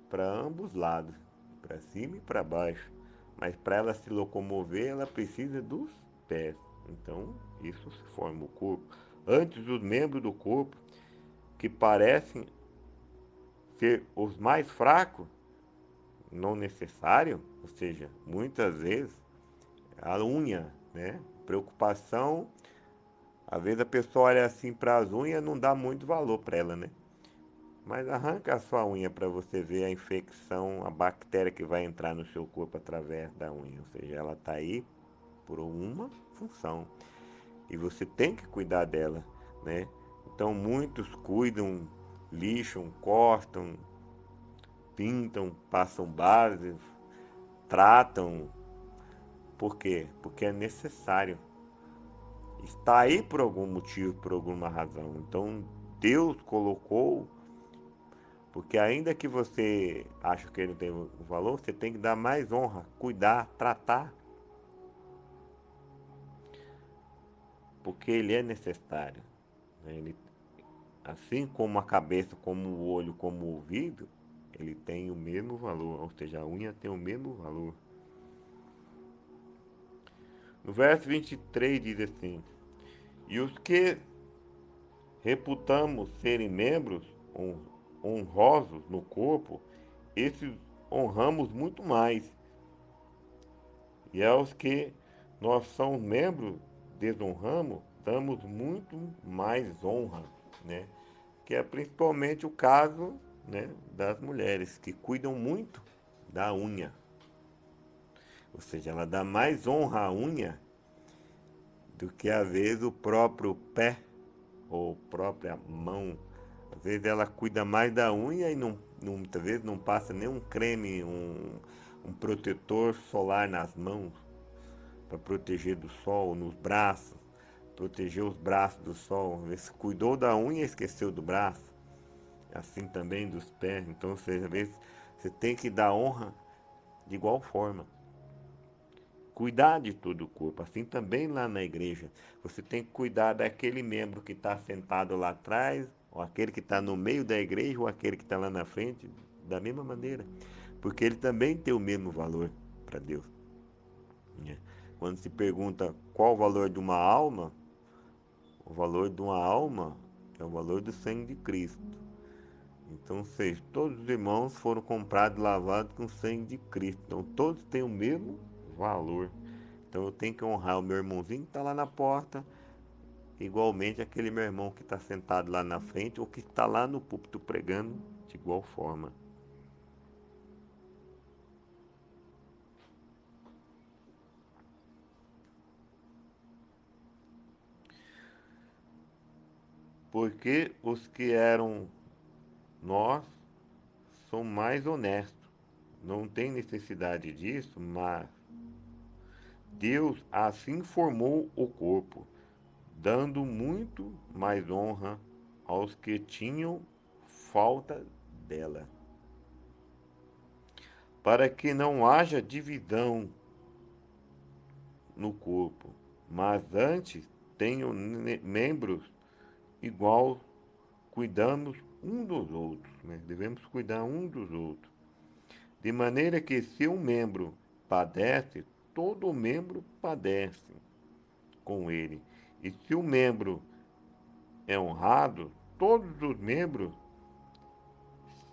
Speaker 1: para ambos lados, para cima e para baixo. Mas para ela se locomover, ela precisa dos pés. Então, isso se forma o corpo. Antes, os membros do corpo, que parecem ser os mais fracos, não necessário, ou seja, muitas vezes, a unha, né? Preocupação, às vezes a pessoa olha assim para as unhas e não dá muito valor para ela, né? Mas arranca a sua unha para você ver a infecção, a bactéria que vai entrar no seu corpo através da unha. Ou seja, ela está aí por uma função. E você tem que cuidar dela, né? Então muitos cuidam, lixam, cortam, pintam, passam bases, tratam. Por quê? Porque é necessário. Está aí por algum motivo, por alguma razão. Então Deus colocou. Porque ainda que você ache que ele não tem valor, você tem que dar mais honra, cuidar, tratar, porque ele é necessário. Ele, assim como a cabeça, como o olho, como o ouvido, ele tem o mesmo valor, ou seja, a unha tem o mesmo valor. No verso 23 diz assim: E os que reputamos serem membros honrosos no corpo, esses honramos muito mais. E aos que nós somos membros, desonramos, damos muito mais honra, né? Que é principalmente o caso, né, das mulheres que cuidam muito da unha. Ou seja, ela dá mais honra à unha do que às vezes o próprio pé ou própria mão. Às vezes ela cuida mais da unha e muitas vezes não passa nem um creme, um protetor solar nas mãos para proteger do sol, nos braços, proteger os braços do sol. Você cuidou da unha e esqueceu do braço, assim também dos pés. Então, às vezes, você tem que dar honra de igual forma. Cuidar de todo o corpo, assim também lá na igreja. Você tem que cuidar daquele membro que está sentado lá atrás, ou aquele que está no meio da igreja, ou aquele que está lá na frente, da mesma maneira. Porque ele também tem o mesmo valor para Deus. Né? Quando se pergunta qual o valor de uma alma, o valor de uma alma é o valor do sangue de Cristo. Então, ou seja, todos os irmãos foram comprados e lavados com o sangue de Cristo. Então, todos têm o mesmo valor. Então, eu tenho que honrar o meu irmãozinho que está lá na porta, igualmente aquele meu irmão que está sentado lá na frente ou que está lá no púlpito pregando, de igual forma. Porque os que eram nós são mais honestos. Não tem necessidade disso, mas Deus assim formou o corpo, dando muito mais honra aos que tinham falta dela, para que não haja divisão no corpo, mas antes tenham membros igual, cuidamos um dos outros, né? Devemos cuidar um dos outros, de maneira que se um membro padece, todo membro padece com ele. E se o membro é honrado, todos os membros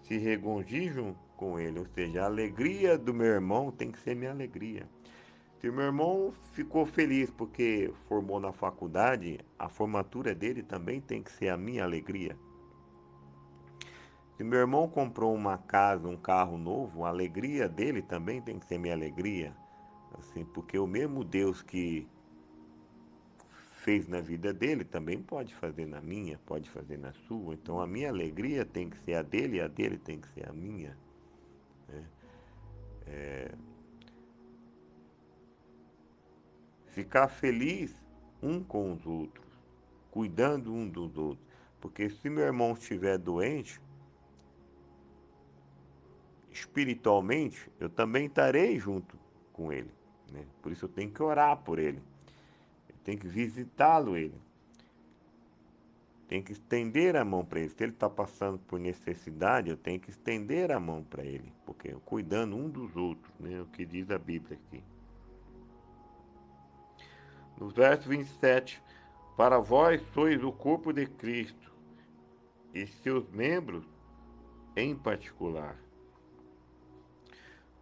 Speaker 1: se regozijam com ele. Ou seja, a alegria do meu irmão tem que ser minha alegria. Se o meu irmão ficou feliz porque formou na faculdade, a formatura dele também tem que ser a minha alegria. Se meu irmão comprou uma casa, um carro novo, a alegria dele também tem que ser minha alegria. Assim, porque o mesmo Deus que fez na vida dele também pode fazer na minha, pode fazer na sua. Então a minha alegria tem que ser a dele e a dele tem que ser a minha. Ficar feliz um com os outros, cuidando um dos outros. Porque se meu irmão estiver doente, espiritualmente, eu também estarei junto com ele. Né? Por isso eu tenho que orar por ele. Eu tenho que visitá-lo ele. Tem que estender a mão para ele. Se ele está passando por necessidade, eu tenho que estender a mão para ele, porque eu cuidando um dos outros, né? O que diz a Bíblia aqui. No verso 27, para vós sois o corpo de Cristo e seus membros em particular.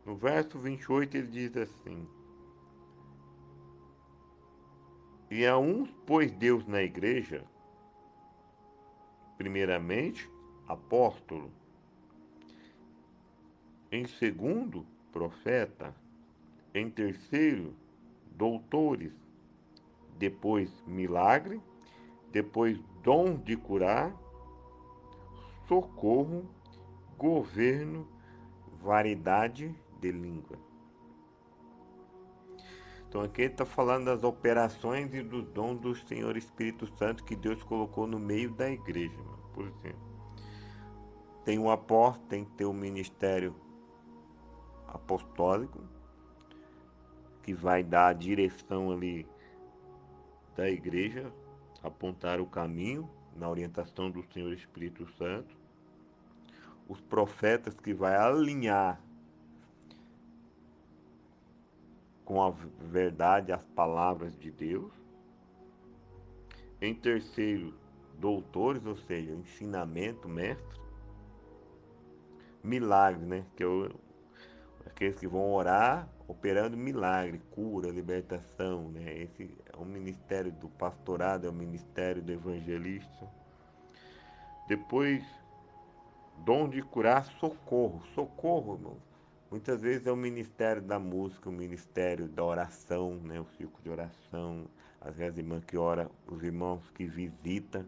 Speaker 1: No verso 28 ele diz assim: e a uns pôs Deus na igreja, primeiramente, apóstolo, em segundo, profeta, em terceiro, doutores, depois milagre, depois dom de curar, socorro, governo, variedade de língua. Então aqui ele está falando das operações e dos dons do Senhor Espírito Santo que Deus colocou no meio da igreja. Por exemplo, tem o apóstolo, tem que ter o ministério apostólico, que vai dar a direção ali da igreja, apontar o caminho na orientação do Senhor Espírito Santo. Os profetas que vai alinhar com a verdade as palavras de Deus. Em terceiro, doutores, ou seja, ensinamento, mestre. Milagre, né? Que é aqueles que vão orar operando milagre, cura, libertação, né? Esse é o ministério do pastorado, é o ministério do evangelista. Depois, dom de curar, socorro. Socorro, irmão. Muitas vezes é o ministério da música, o ministério da oração, né? O círculo de oração, as irmãs que oram, os irmãos que visitam,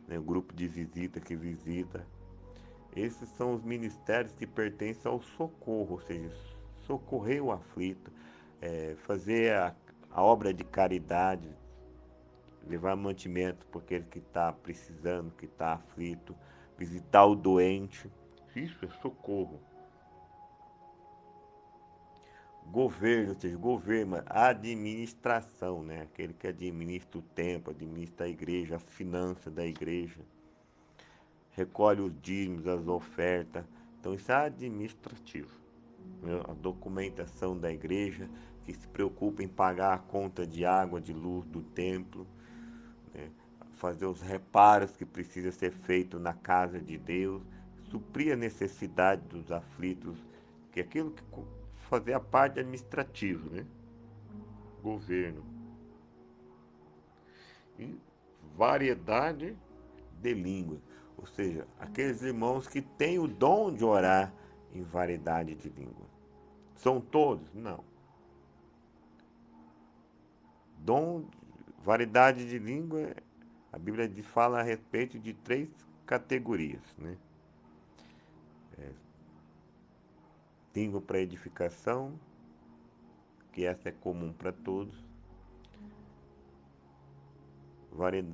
Speaker 1: né? O grupo de visita que visita. Esses são os ministérios que pertencem ao socorro, ou seja, socorrer o aflito, fazer a obra de caridade, levar mantimento para aquele que está precisando, que está aflito, visitar o doente. Isso é socorro. Governo, ou seja, governo, administração, né? Aquele que administra o tempo, administra a igreja, as finanças da igreja, recolhe os dízimos, as ofertas. Então isso é administrativo. Né? A documentação da igreja, que se preocupa em pagar a conta de água, de luz do templo, né? Fazer os reparos que precisa ser feito na casa de Deus, suprir a necessidade dos aflitos, que é aquilo que fazer a parte administrativa, né? Governo. E variedade de línguas, ou seja, aqueles irmãos que têm o dom de orar em variedade de língua. São todos? Não. Dom, variedade de língua, a Bíblia fala a respeito de três categorias, né? Língua para edificação, que essa é comum para todos.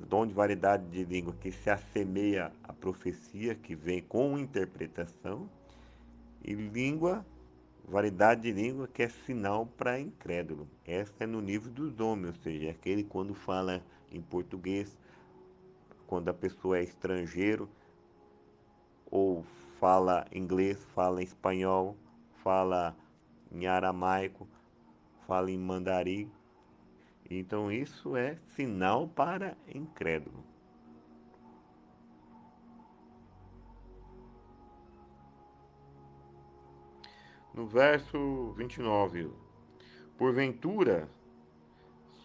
Speaker 1: Dom de variedade de língua que se assemelha à profecia, que vem com interpretação. E língua, variedade de língua que é sinal para incrédulo. Essa é no nível dos homens, ou seja, é aquele quando fala em português, quando a pessoa é estrangeiro, ou fala inglês, fala em espanhol, fala em aramaico, fala em mandarim. Então isso é sinal para incrédulo. No verso 29, porventura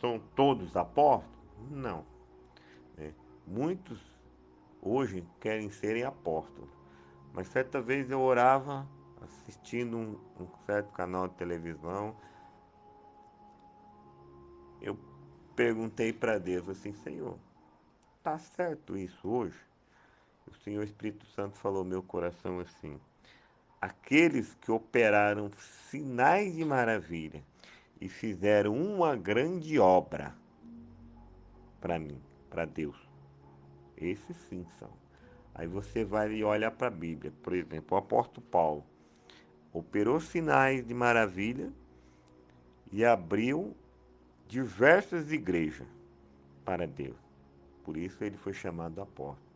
Speaker 1: são todos apóstolos? Não. Muitos hoje querem serem apóstolos. Mas certa vez eu orava assistindo um certo canal de televisão eu perguntei para Deus assim, Senhor, tá certo isso hoje? O Senhor Espírito Santo falou no meu coração assim, aqueles que operaram sinais de maravilha e fizeram uma grande obra para mim, para Deus. Esses sim são. Aí você vai e olha para a Bíblia. Por exemplo, o apóstolo Paulo operou sinais de maravilha e abriu diversas igrejas para Deus. Por isso ele foi chamado apóstolo.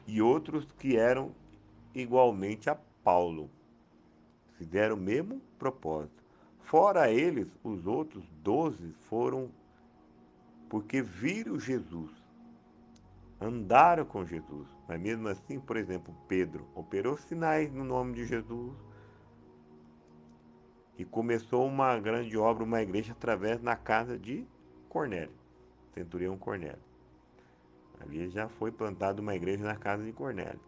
Speaker 1: E outros que eram igualmente a Paulo, fizeram o mesmo propósito. Fora eles, os outros 12 foram porque viram Jesus, andaram com Jesus. Mas mesmo assim, por exemplo, Pedro operou sinais no nome de Jesus e começou uma grande obra, uma igreja através na casa de Cornélio, centurião Cornélio. Ali já foi plantada uma igreja na casa de Cornélio.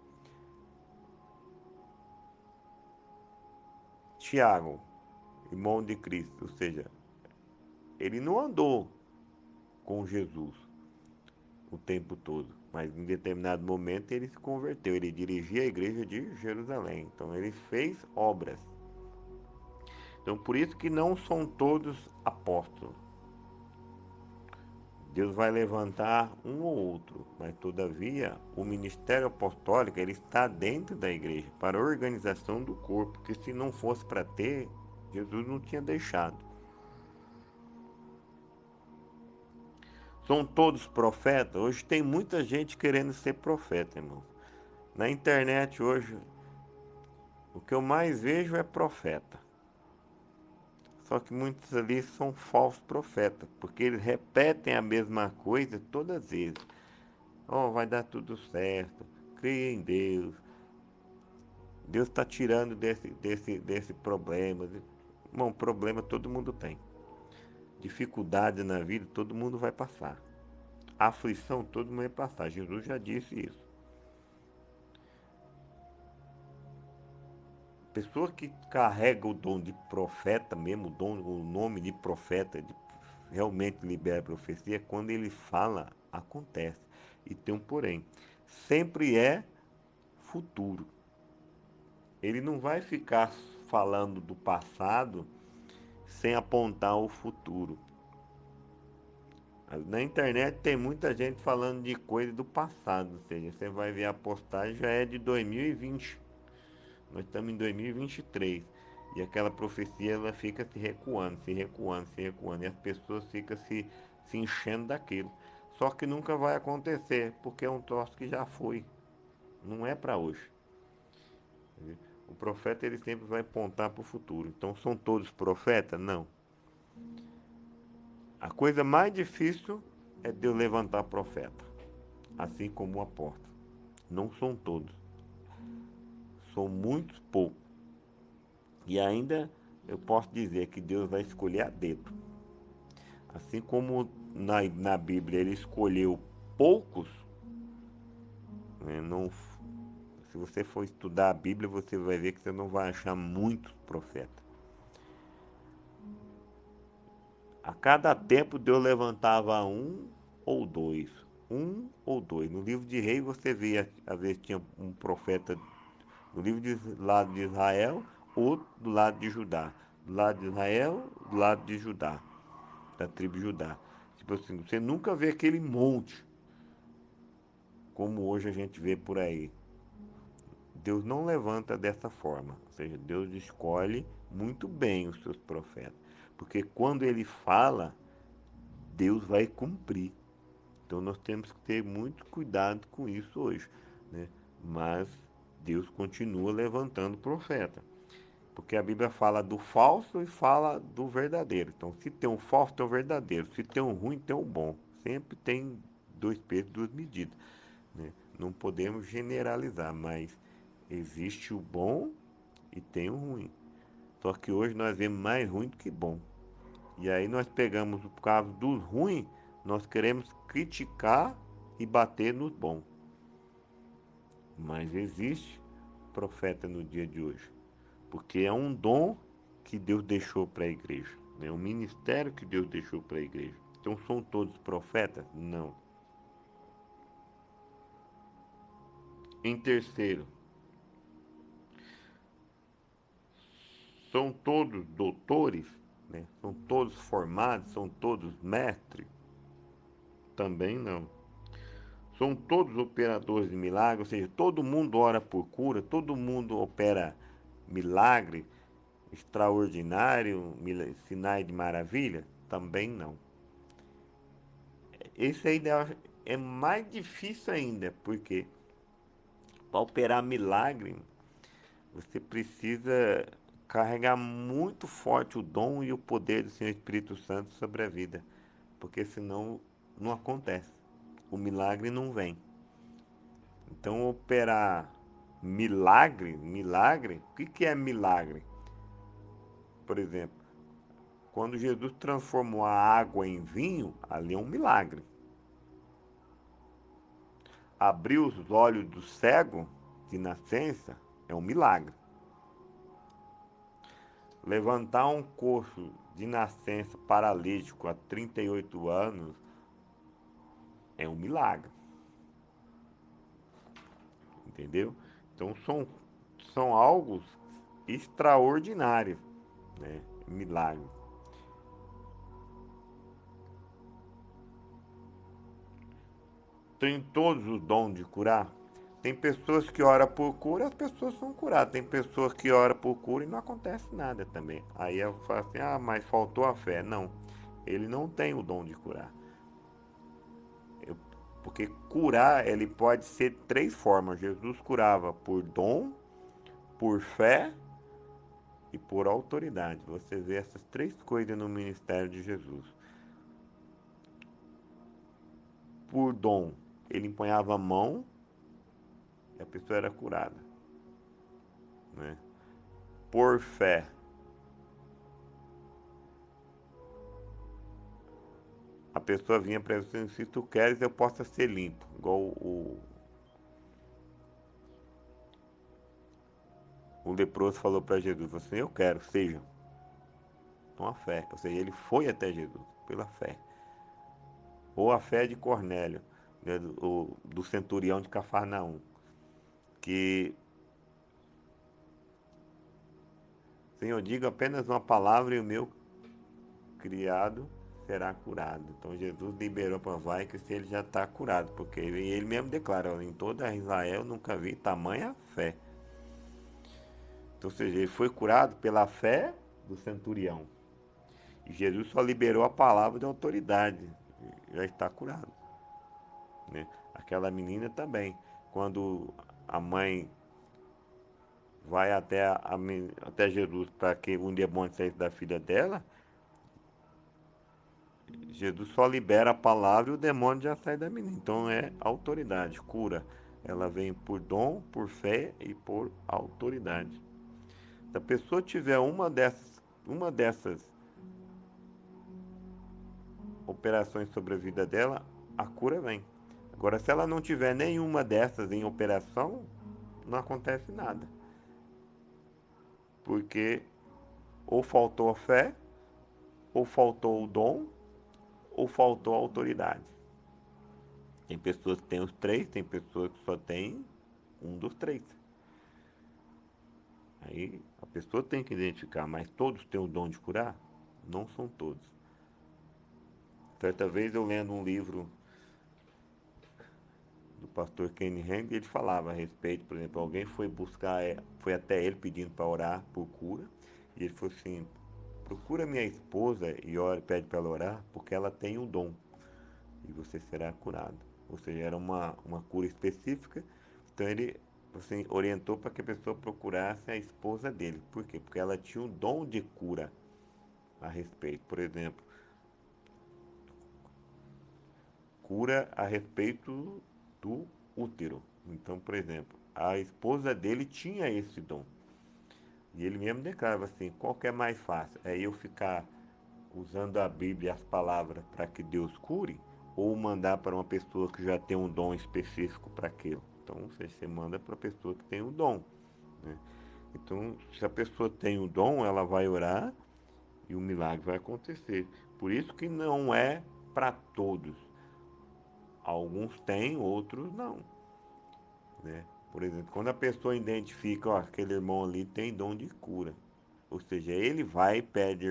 Speaker 1: Tiago, irmão de Cristo, ou seja, ele não andou com Jesus o tempo todo, mas em determinado momento ele se converteu, ele dirigia a igreja de Jerusalém, então ele fez obras. Então por isso que não são todos apóstolos. Deus vai levantar um ou outro, mas todavia o ministério apostólico ele está dentro da igreja para a organização do corpo, porque se não fosse para ter, Jesus não tinha deixado. São todos profetas? Hoje tem muita gente querendo ser profeta, irmão. Na internet hoje, o que eu mais vejo é profeta. Só que muitos ali são falsos profetas, porque eles repetem a mesma coisa todas as vezes. Oh, vai dar tudo certo, creia em Deus. Deus está tirando desse problema. Bom, problema todo mundo tem. Dificuldade na vida todo mundo vai passar. Aflição todo mundo vai passar. Jesus já disse isso. Pessoa que carrega o dom de profeta mesmo, o nome de profeta, realmente libera a profecia, quando ele fala, acontece. E tem um porém. Sempre é futuro. Ele não vai ficar falando do passado sem apontar o futuro. Na internet tem muita gente falando de coisa do passado, ou seja, você vai ver a postagem já é de 2020. Nós estamos em 2023 e aquela profecia ela fica se recuando, se recuando, se recuando e as pessoas ficam se enchendo daquilo. Só que nunca vai acontecer porque é um troço que já foi, não é para hoje. O profeta ele sempre vai apontar para o futuro. Então são todos profetas? Não. A coisa mais difícil é Deus levantar profeta, assim como o apóstolo. Não são todos, são muitos poucos. E ainda eu posso dizer que Deus vai escolher a dedo. Assim como na Bíblia ele escolheu poucos, né, não, se você for estudar a Bíblia, você vai ver que você não vai achar muitos profetas. A cada tempo Deus levantava um ou dois. Um ou dois. No livro de Reis você via, às vezes tinha um profeta no livro do lado de Israel, outro do lado de Judá. Do lado de Israel, do lado de Judá, da tribo de Judá. Tipo assim, você nunca vê aquele monte como hoje a gente vê por aí. Deus não levanta dessa forma. Ou seja, Deus escolhe muito bem os seus profetas. Porque quando ele fala, Deus vai cumprir. Então nós temos que ter muito cuidado com isso hoje, né? Mas Deus continua levantando profeta. Porque a Bíblia fala do falso e fala do verdadeiro. Então, se tem um falso, tem um verdadeiro. Se tem um ruim, tem um bom. Sempre tem dois pesos, duas medidas, né? Não podemos generalizar, mas existe o bom e tem o ruim. Só que hoje nós vemos mais ruim do que bom. E aí nós pegamos o caso dos ruins, nós queremos criticar e bater nos bons. Mas existe profeta no dia de hoje, porque é um dom que Deus deixou para a igreja, né? O ministério que Deus deixou para a igreja. Então, são todos profetas? Não. Em terceiro, são todos doutores, né? São todos formados, são todos mestres? Também não. São todos operadores de milagre, ou seja, todo mundo ora por cura, todo mundo opera milagre extraordinário, sinais de maravilha? Também não. Esse ainda é mais difícil ainda, porque para operar milagre, você precisa carregar muito forte o dom e o poder do Senhor Espírito Santo sobre a vida, porque senão não acontece. O milagre não vem. Então, operar milagre, o que é milagre? Por exemplo, quando Jesus transformou a água em vinho, ali é um milagre. Abrir os olhos do cego de nascença é um milagre. Levantar um coxo de nascença paralítico há 38 anos é um milagre. Entendeu? Então são algo extraordinários, né? Milagres. Tem todos os dons de curar? Tem pessoas que oram por cura, as pessoas são curadas. Tem pessoas que oram por cura e não acontece nada também. Aí eu falo assim, mas faltou a fé. Não, ele não tem o dom de curar. Porque curar, ele pode ser três formas. Jesus curava por dom, por fé e por autoridade. Você vê essas três coisas no ministério de Jesus. Por dom, ele empunhava a mão e a pessoa era curada, né? Por fé, a pessoa vinha para ele, se tu queres, eu possa ser limpo. Igual o leproso falou para Jesus, assim, eu quero, seja. Com a fé. Ou seja, ele foi até Jesus, pela fé. Ou a fé de Cornélio, né, do centurião de Cafarnaum, que, Senhor, diga apenas uma palavra e o meu criado será curado. Então Jesus liberou para vai que se ele já está curado, porque ele mesmo declara, em toda Israel nunca vi tamanha fé. Então, ou seja, ele foi curado pela fé do centurião. E Jesus só liberou a palavra de autoridade, já está curado, né? Aquela menina também, quando a mãe vai até Jesus para que um demônio saísse da filha dela, Jesus só libera a palavra e o demônio já sai da menina. Então é autoridade, cura. Ela vem por dom, por fé e por autoridade. Se a pessoa tiver uma dessas operações sobre a vida dela, a cura vem. Agora, se ela não tiver nenhuma dessas em operação, não acontece nada. Porque ou faltou a fé, ou faltou o dom, ou faltou a autoridade. Tem pessoas que têm os três, tem pessoas que só têm um dos três. Aí a pessoa tem que identificar, mas todos têm o dom de curar? Não são todos. Certa vez eu lendo um livro do pastor Kenny Heng, ele falava a respeito, por exemplo, alguém foi até ele pedindo para orar por cura, e ele falou assim, procura minha esposa e pede para ela orar, porque ela tem o dom, e você será curado. Ou seja, era uma cura específica, então ele assim, orientou para que a pessoa procurasse a esposa dele. Por quê? Porque ela tinha um dom de cura a respeito. Por exemplo, cura a respeito do útero. Então, por exemplo, a esposa dele tinha esse dom. E ele mesmo declarava assim, qual que é mais fácil? É eu ficar usando a Bíblia e as palavras para que Deus cure? Ou mandar para uma pessoa que já tem um dom específico para aquilo? Então, você manda para a pessoa que tem o dom, né? Então, se a pessoa tem o dom, ela vai orar e o milagre vai acontecer. Por isso que não é para todos. Alguns têm, outros não, né? Por exemplo, quando a pessoa identifica, ó, aquele irmão ali tem dom de cura. Ou seja, ele vai e pede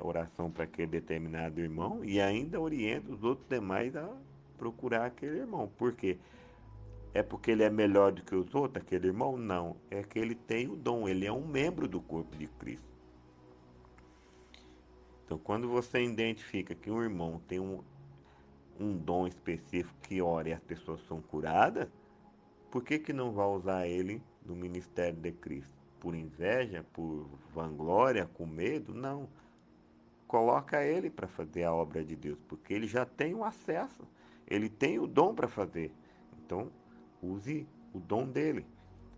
Speaker 1: oração para aquele determinado irmão e ainda orienta os outros demais a procurar aquele irmão. Por quê? É porque ele é melhor do que os outros, aquele irmão? Não. É que ele tem o dom, ele é um membro do corpo de Cristo. Então, quando você identifica que um irmão tem um dom específico que ora e as pessoas são curadas, por que não vai usar ele no ministério de Cristo? Por inveja, por vanglória, com medo? Não. Coloca ele para fazer a obra de Deus, porque ele já tem o acesso, ele tem o dom para fazer. Então, use o dom dele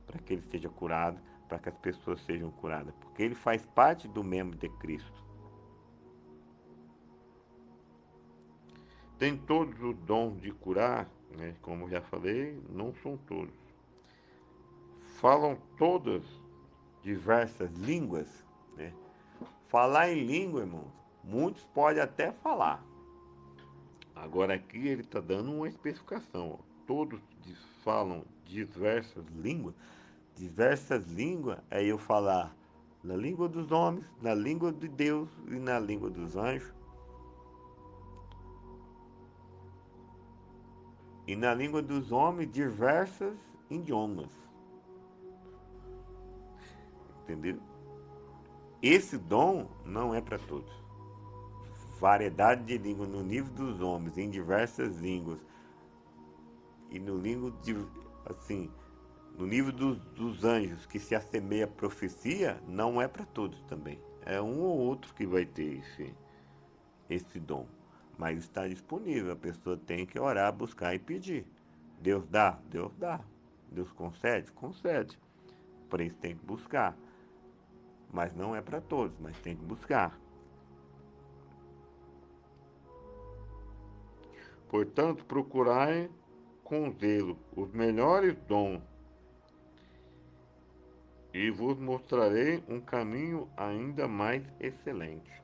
Speaker 1: para que ele seja curado, para que as pessoas sejam curadas, porque ele faz parte do membro de Cristo. Tem todos os dons de curar, né? Como já falei, não são todos. Falam todas diversas línguas, né? Falar em língua, irmãos, muitos podem até falar. Agora aqui ele está dando uma especificação. Ó. Todos falam diversas línguas é eu falar na língua dos homens, na língua de Deus e na língua dos anjos. E na língua dos homens, diversas idiomas. Entendeu? Esse dom não é para todos. Variedade de línguas no nível dos homens, em diversas línguas. E no nível de, assim, no nível dos anjos, que se assemelha à profecia, não é para todos também. É um ou outro que vai ter esse dom. Mas está disponível, a pessoa tem que orar, buscar e pedir. Deus dá? Deus dá. Deus concede? Concede. Por isso tem que buscar. Mas não é para todos, mas tem que buscar. Portanto, procurai com zelo os melhores dons, e vos mostrarei um caminho ainda mais excelente.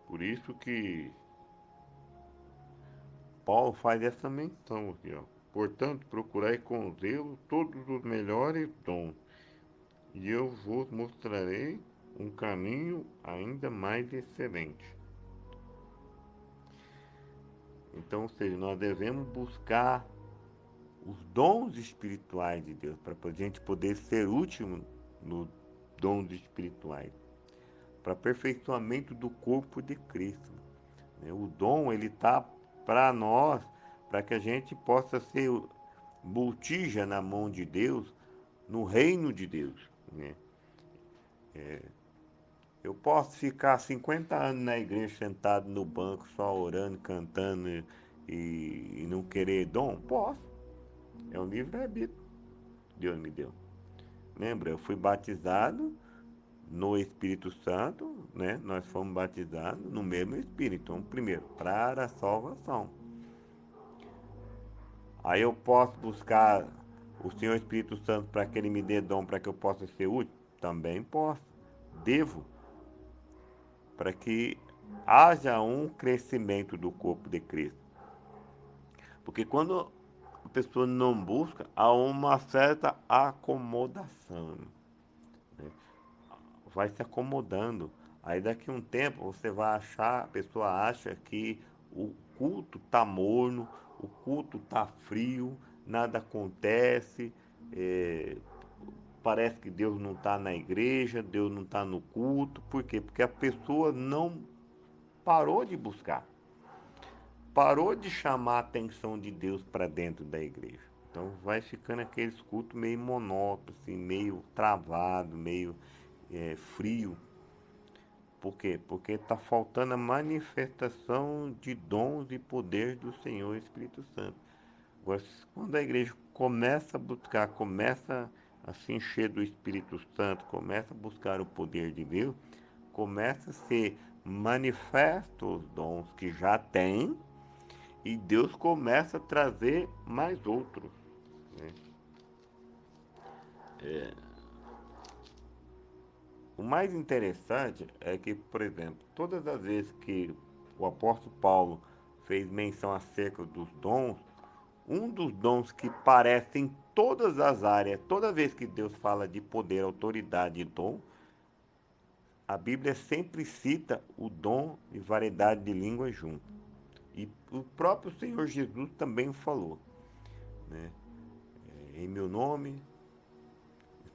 Speaker 1: Por isso que Paulo faz essa menção aqui, ó. Portanto, procurai com zelo todos os melhores dons, e eu vos mostrarei um caminho ainda mais excelente. Então, ou seja, nós devemos buscar os dons espirituais de Deus para a gente poder ser útil nos dons espirituais, para aperfeiçoamento do corpo de Cristo. O dom ele está para nós, para que a gente possa ser botija na mão de Deus, no reino de Deus. Né? Eu posso ficar 50 anos na igreja sentado no banco, só orando, cantando e não querer dom? Posso. É um livre-arbítrio que Deus me deu. Lembra, eu fui batizado no Espírito Santo, né? Nós fomos batizados no mesmo Espírito. Então, primeiro, para a salvação. Aí eu posso buscar o Senhor Espírito Santo para que Ele me dê dom para que eu possa ser útil? Também posso. Devo, para que haja um crescimento do corpo de Cristo. Porque quando a pessoa não busca, há uma certa acomodação. Né? Vai se acomodando. Aí daqui a um tempo você vai achar, a pessoa acha que o culto tá morno, o culto tá frio, nada acontece, parece que Deus não está na igreja, Deus não está no culto. Por quê? Porque a pessoa não parou de buscar, parou de chamar a atenção de Deus para dentro da igreja. Então vai ficando aqueles cultos meio monótonos, assim, meio travado, meio frio. Por quê? Porque está faltando a manifestação de dons e poderes do Senhor Espírito Santo. Agora, quando a igreja começa a buscar, começa a se encher do Espírito Santo, começa a buscar o poder de Deus, começa a ser manifesto os dons que já tem e Deus começa a trazer mais outros. Né? O mais interessante é que, por exemplo, todas as vezes que o apóstolo Paulo fez menção acerca dos dons, um dos dons que aparece em todas as áreas, toda vez que Deus fala de poder, autoridade e dom, a Bíblia sempre cita o dom e variedade de línguas junto. E o próprio Senhor Jesus também falou, né? Em meu nome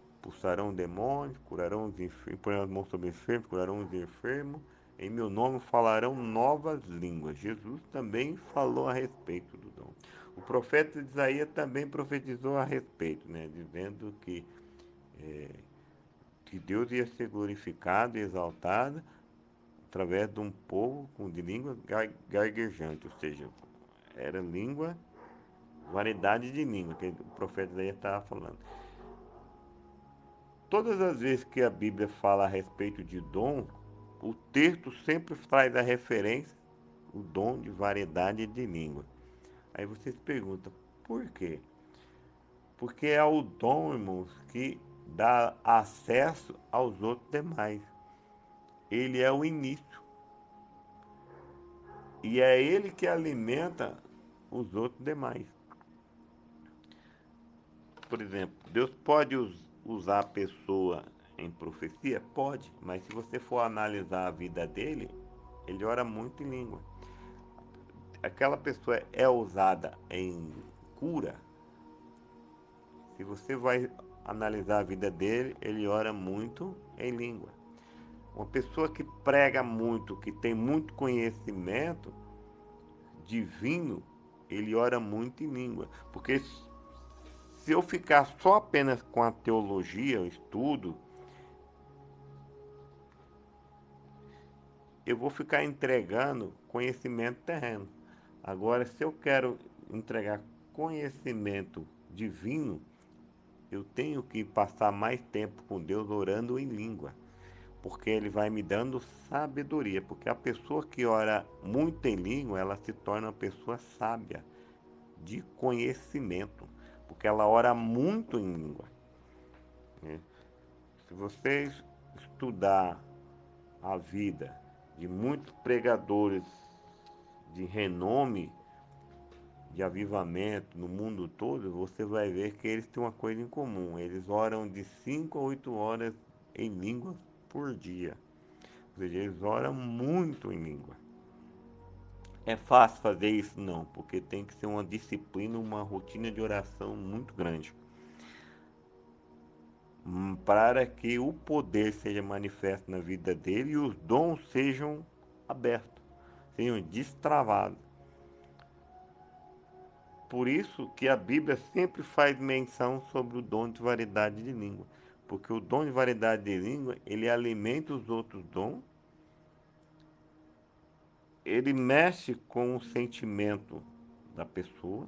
Speaker 1: expulsarão demônios, curarão os enfermos, porão as mãos sobre os enfermos, curarão os enfermos, em meu nome falarão novas línguas. Jesus também falou a respeito do dom. O profeta Isaías também profetizou a respeito, né? Dizendo que Deus ia ser glorificado e exaltado através de um povo de língua garguejante, ou seja, era língua, variedade de língua, que o profeta Isaías estava falando. Todas as vezes que a Bíblia fala a respeito de dom, o texto sempre traz a referência, o dom de variedade de língua. Aí você se pergunta, por quê? Porque é o dom, irmãos, que dá acesso aos outros demais. Ele é o início. E é ele que alimenta os outros demais. Por exemplo, Deus pode usar a pessoa em profecia? Pode, mas se você for analisar a vida dele, ele ora muito em língua. Aquela pessoa é usada em cura? Se você vai analisar a vida dele, ele ora muito em língua. Uma pessoa que prega muito, que tem muito conhecimento divino, ele ora muito em língua. Porque se eu ficar só apenas com a teologia, o estudo, eu vou ficar entregando conhecimento terreno. Agora, se eu quero entregar conhecimento divino, eu tenho que passar mais tempo com Deus orando em língua, porque Ele vai me dando sabedoria. Porque a pessoa que ora muito em língua, ela se torna uma pessoa sábia, de conhecimento, porque ela ora muito em língua, né? Se você estudar a vida de muitos pregadores de renome, de avivamento no mundo todo, você vai ver que eles têm uma coisa em comum. Eles oram de 5 a 8 horas em língua por dia. Ou seja, eles oram muito em língua. É fácil fazer isso? Não, porque tem que ser uma disciplina, uma rotina de oração muito grande. Para que o poder seja manifesto na vida dele e os dons sejam abertos, sejam destravados. Por isso que a Bíblia sempre faz menção sobre o dom de variedade de língua, porque o dom de variedade de língua, ele alimenta os outros dons, ele mexe com o sentimento da pessoa,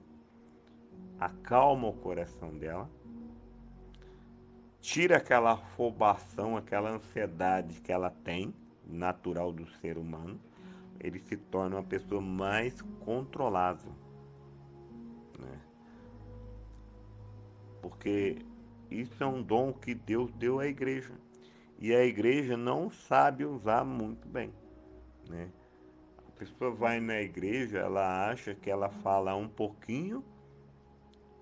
Speaker 1: acalma o coração dela, tira aquela afobação, aquela ansiedade que ela tem, natural do ser humano, ele se torna uma pessoa mais controlável, né? Porque isso é um dom que Deus deu à igreja. E a igreja não sabe usar muito bem, né? A pessoa vai na igreja, ela acha que ela fala um pouquinho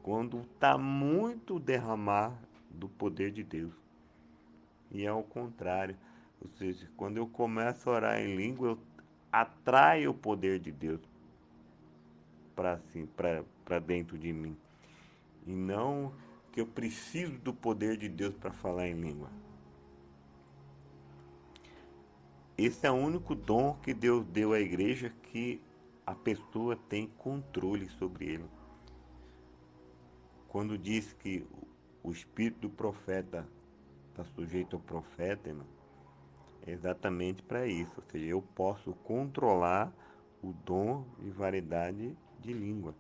Speaker 1: quando está muito derramar do poder de Deus. E é o contrário. Ou seja, quando eu começo a orar em língua, eu atraio o poder de Deus para assim, para dentro de mim. E não que eu preciso do poder de Deus para falar em língua. Esse é o único dom que Deus deu à igreja, que a pessoa tem controle sobre ele. Quando diz que o espírito do profeta está sujeito ao profeta, irmão, é exatamente para isso. Ou seja, eu posso controlar o dom de variedade de língua.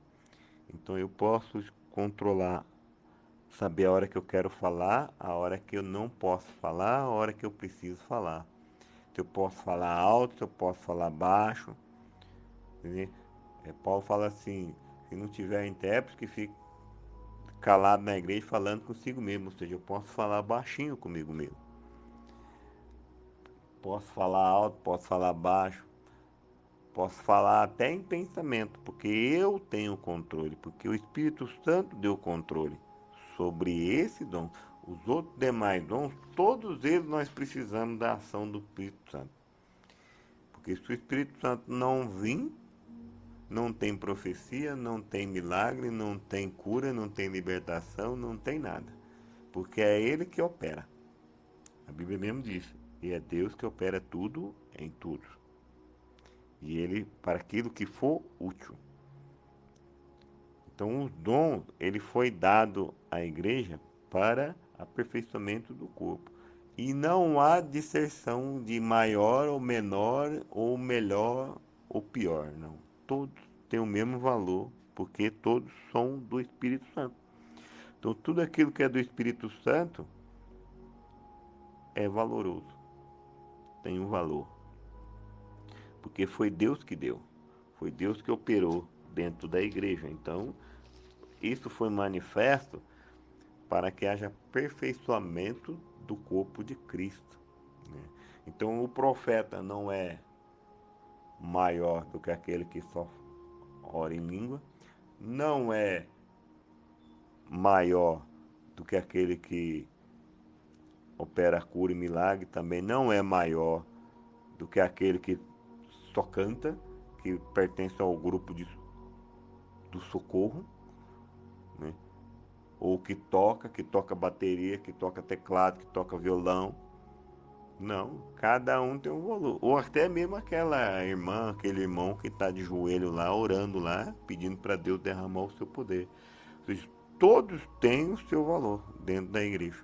Speaker 1: Então eu posso controlar, saber a hora que eu quero falar, a hora que eu não posso falar, a hora que eu preciso falar. Se eu posso falar alto, se eu posso falar baixo. Entendeu? Paulo fala assim, se não tiver intérprete, que fique calado na igreja falando consigo mesmo, ou seja, eu posso falar baixinho comigo mesmo. Posso falar alto, posso falar baixo, posso falar até em pensamento, porque eu tenho controle, porque o Espírito Santo deu controle sobre esse dom. Os outros demais dons, todos eles nós precisamos da ação do Espírito Santo. Porque se o Espírito Santo não vir, não tem profecia, não tem milagre, não tem cura, não tem libertação, não tem nada. Porque é Ele que opera. A Bíblia mesmo diz, e é Deus que opera tudo em tudo. E Ele, para aquilo que for útil. Então, os dons, ele foi dado à igreja para aperfeiçoamento do corpo. E não há disserção de maior ou menor, ou melhor ou pior, não. Todos têm o mesmo valor, porque todos são do Espírito Santo. Então, tudo aquilo que é do Espírito Santo é valoroso, tem um valor. Porque foi Deus que deu, foi Deus que operou dentro da igreja. Então, isso foi manifesto para que haja aperfeiçoamento do corpo de Cristo, né? Então, o profeta não é maior do que aquele que só ora em língua, não é maior do que aquele que opera cura e milagre, também não é maior do que aquele que só canta, que pertence ao grupo do socorro, né? Ou que toca bateria, que toca teclado, que toca violão. Não, cada um tem um valor. Ou até mesmo aquela irmã, aquele irmão que está de joelho lá, orando lá, pedindo para Deus derramar o seu poder. Ou seja, todos têm o seu valor dentro da igreja.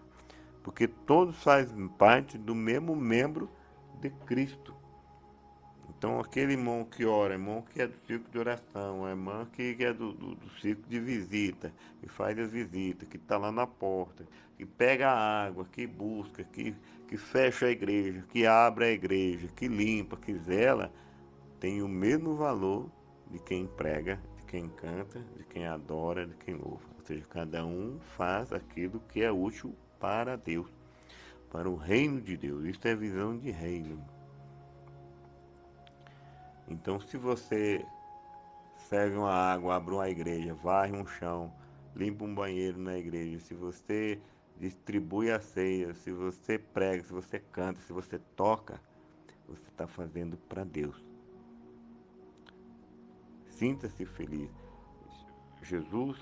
Speaker 1: Porque todos fazem parte do mesmo membro de Cristo. Então, aquele irmão que ora, irmão que é do círculo de oração, a irmã que é do círculo de visita, que faz as visitas, que está lá na porta, que pega a água, que busca, que fecha a igreja, que abre a igreja, que limpa, que zela, tem o mesmo valor de quem prega, de quem canta, de quem adora, de quem louva. Ou seja, cada um faz aquilo que é útil para Deus, para o reino de Deus. Isso é visão de reino. Então, se você serve uma água, abre uma igreja, varre um chão, limpa um banheiro na igreja, se você distribui a ceia, se você prega, se você canta, se você toca, você está fazendo para Deus. Sinta-se feliz. Jesus,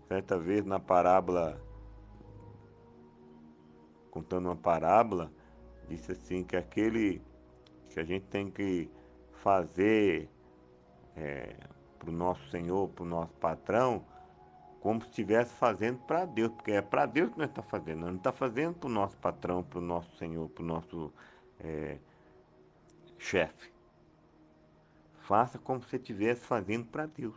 Speaker 1: certa vez na parábola, contando uma parábola, disse assim que aquele que a gente tem que fazer para o nosso Senhor, para o nosso patrão, como se estivesse fazendo para Deus, porque é para Deus que nós estamos fazendo, nós não estamos fazendo para o nosso patrão, para o nosso Senhor, para o nosso chefe. Faça como se estivesse fazendo para Deus.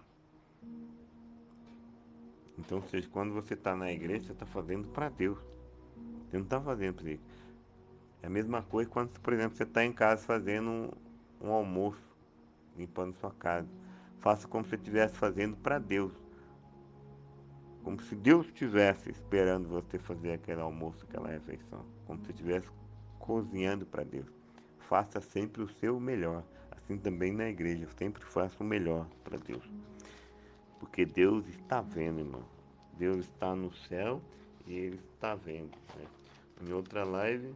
Speaker 1: Então, ou seja, quando você está na igreja, você está fazendo para Deus. Você não está fazendo para ele. É a mesma coisa quando, por exemplo, você está em casa fazendo um almoço, limpando sua casa. Faça como se você estivesse fazendo para Deus. Como se Deus estivesse esperando você fazer aquele almoço, aquela refeição. Como se estivesse cozinhando para Deus. Faça sempre o seu melhor. Assim também na igreja. Sempre faça o melhor para Deus. Porque Deus está vendo, irmão. Deus está no céu e Ele está vendo, né? Em outra live,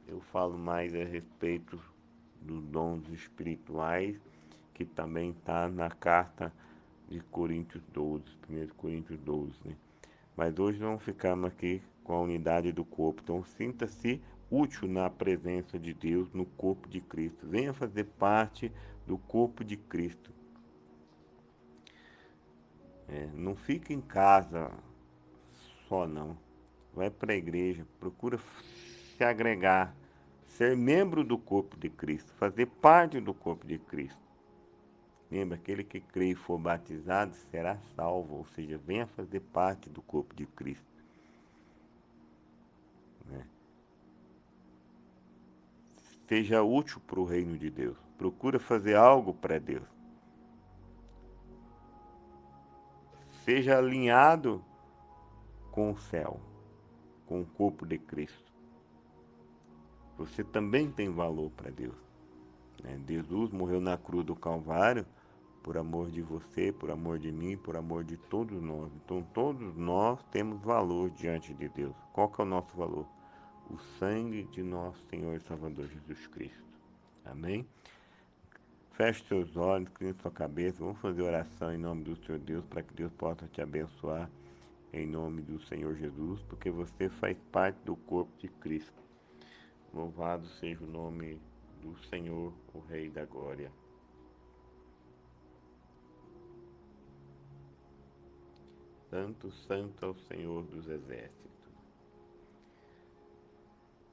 Speaker 1: eu falo mais a respeito dos dons espirituais, que também está na carta de Coríntios 12, 1 Coríntios 12, né? Mas hoje vamos ficarmos aqui com a unidade do corpo. Então, sinta-se útil na presença de Deus no corpo de Cristo. Venha fazer parte do corpo de Cristo. Não fique em casa só, não. Vai para a igreja, procura se agregar, ser membro do corpo de Cristo, fazer parte do corpo de Cristo. Lembra, aquele que crê e for batizado será salvo, ou seja, venha fazer parte do corpo de Cristo, né? Seja útil para o reino de Deus. Procura fazer algo para Deus. Seja alinhado com o céu, com o corpo de Cristo. Você também tem valor para Deus, né? Jesus morreu na cruz do Calvário por amor de você, por amor de mim, por amor de todos nós. Então todos nós temos valor diante de Deus. Qual que é o nosso valor? O sangue de nosso Senhor e Salvador Jesus Cristo. Amém? Feche seus olhos, incline sua cabeça. Vamos fazer oração em nome do Senhor Deus, para que Deus possa te abençoar em nome do Senhor Jesus, porque você faz parte do corpo de Cristo. Louvado seja o nome do Senhor, o Rei da Glória. Santo, santo é o Senhor dos Exércitos.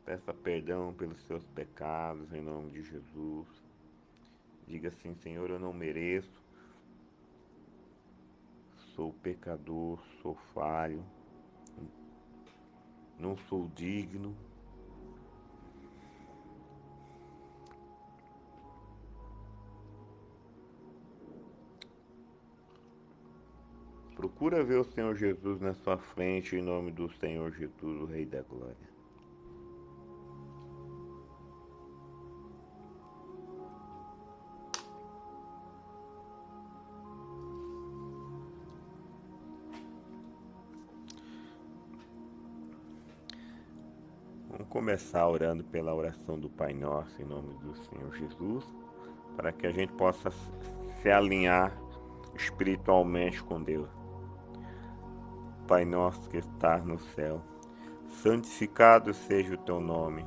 Speaker 1: Peça perdão pelos seus pecados em nome de Jesus. Diga assim: Senhor, eu não mereço. Sou pecador, sou falho. Não sou digno. Procura ver o Senhor Jesus na sua frente, em nome do Senhor Jesus, o Rei da Glória. Vamos começar orando pela oração do Pai Nosso, em nome do Senhor Jesus, para que a gente possa se alinhar espiritualmente com Deus. Pai nosso que estás no céu, santificado seja o teu nome.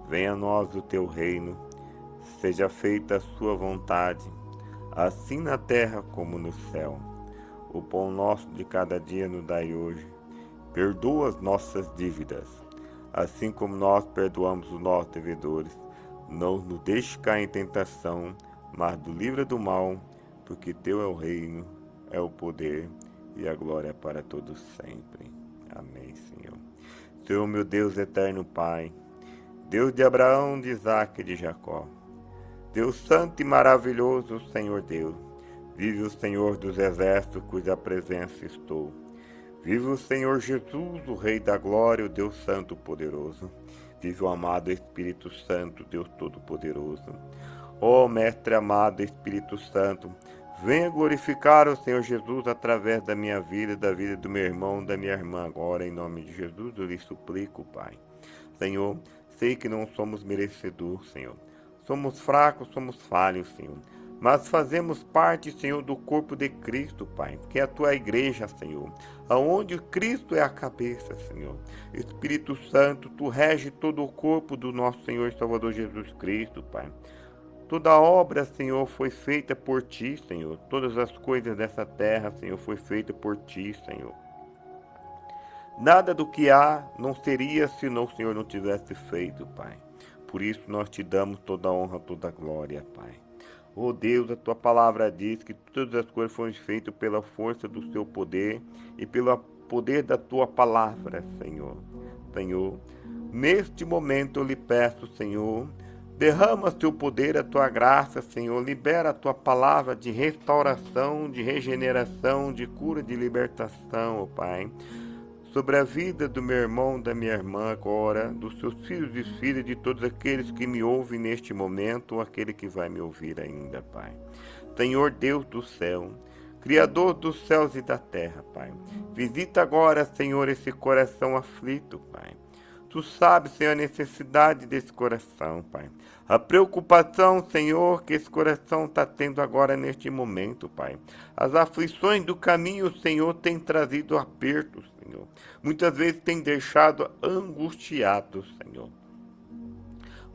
Speaker 1: Venha a nós o teu reino, seja feita a sua vontade, assim na terra como no céu. O pão nosso de cada dia nos dai hoje. Perdoa as nossas dívidas, assim como nós perdoamos os nossos devedores. Não nos deixe cair em tentação, mas nos livra do mal, porque teu é o reino, é o poder e a glória para todos sempre. Amém, Senhor. Senhor, meu Deus, eterno Pai, Deus de Abraão, de Isaque e de Jacó, Deus santo e maravilhoso, Senhor Deus, vive o Senhor dos exércitos, cuja presença estou. Vive o Senhor Jesus, o Rei da Glória, o Deus Santo Poderoso. Vive o amado Espírito Santo, Deus Todo-Poderoso. Ó Mestre amado Espírito Santo, venha glorificar o Senhor Jesus através da minha vida, da vida do meu irmão, da minha irmã. Agora, em nome de Jesus, eu lhe suplico, Pai. Senhor, sei que não somos merecedores, Senhor. Somos fracos, somos falhos, Senhor. Mas fazemos parte, Senhor, do corpo de Cristo, Pai, que é a tua igreja, Senhor, aonde Cristo é a cabeça, Senhor. Espírito Santo, tu rege todo o corpo do nosso Senhor e Salvador Jesus Cristo, Pai. Toda obra, Senhor, foi feita por ti, Senhor. Todas as coisas dessa terra, Senhor, foi feita por ti, Senhor. Nada do que há não seria se o Senhor não tivesse feito, Pai. Por isso nós te damos toda a honra, toda a glória, Pai. Oh Deus, a tua palavra diz que todas as coisas foram feitas pela força do seu poder e pelo poder da tua palavra, Senhor. Senhor, neste momento eu lhe peço, Senhor, derrama teu poder, a tua graça, Senhor. Libera a tua palavra de restauração, de regeneração, de cura, de libertação, oh Pai, sobre a vida do meu irmão, da minha irmã agora, dos seus filhos e filhas, de todos aqueles que me ouvem neste momento, ou aquele que vai me ouvir ainda, Pai. Senhor Deus do céu, Criador dos céus e da terra, Pai, visita agora, Senhor, esse coração aflito, Pai. Tu sabes, Senhor, a necessidade desse coração, Pai. A preocupação, Senhor, que esse coração está tendo agora neste momento, Pai. As aflições do caminho, Senhor, tem trazido apertos, Senhor. Muitas vezes tem deixado angustiados, Senhor.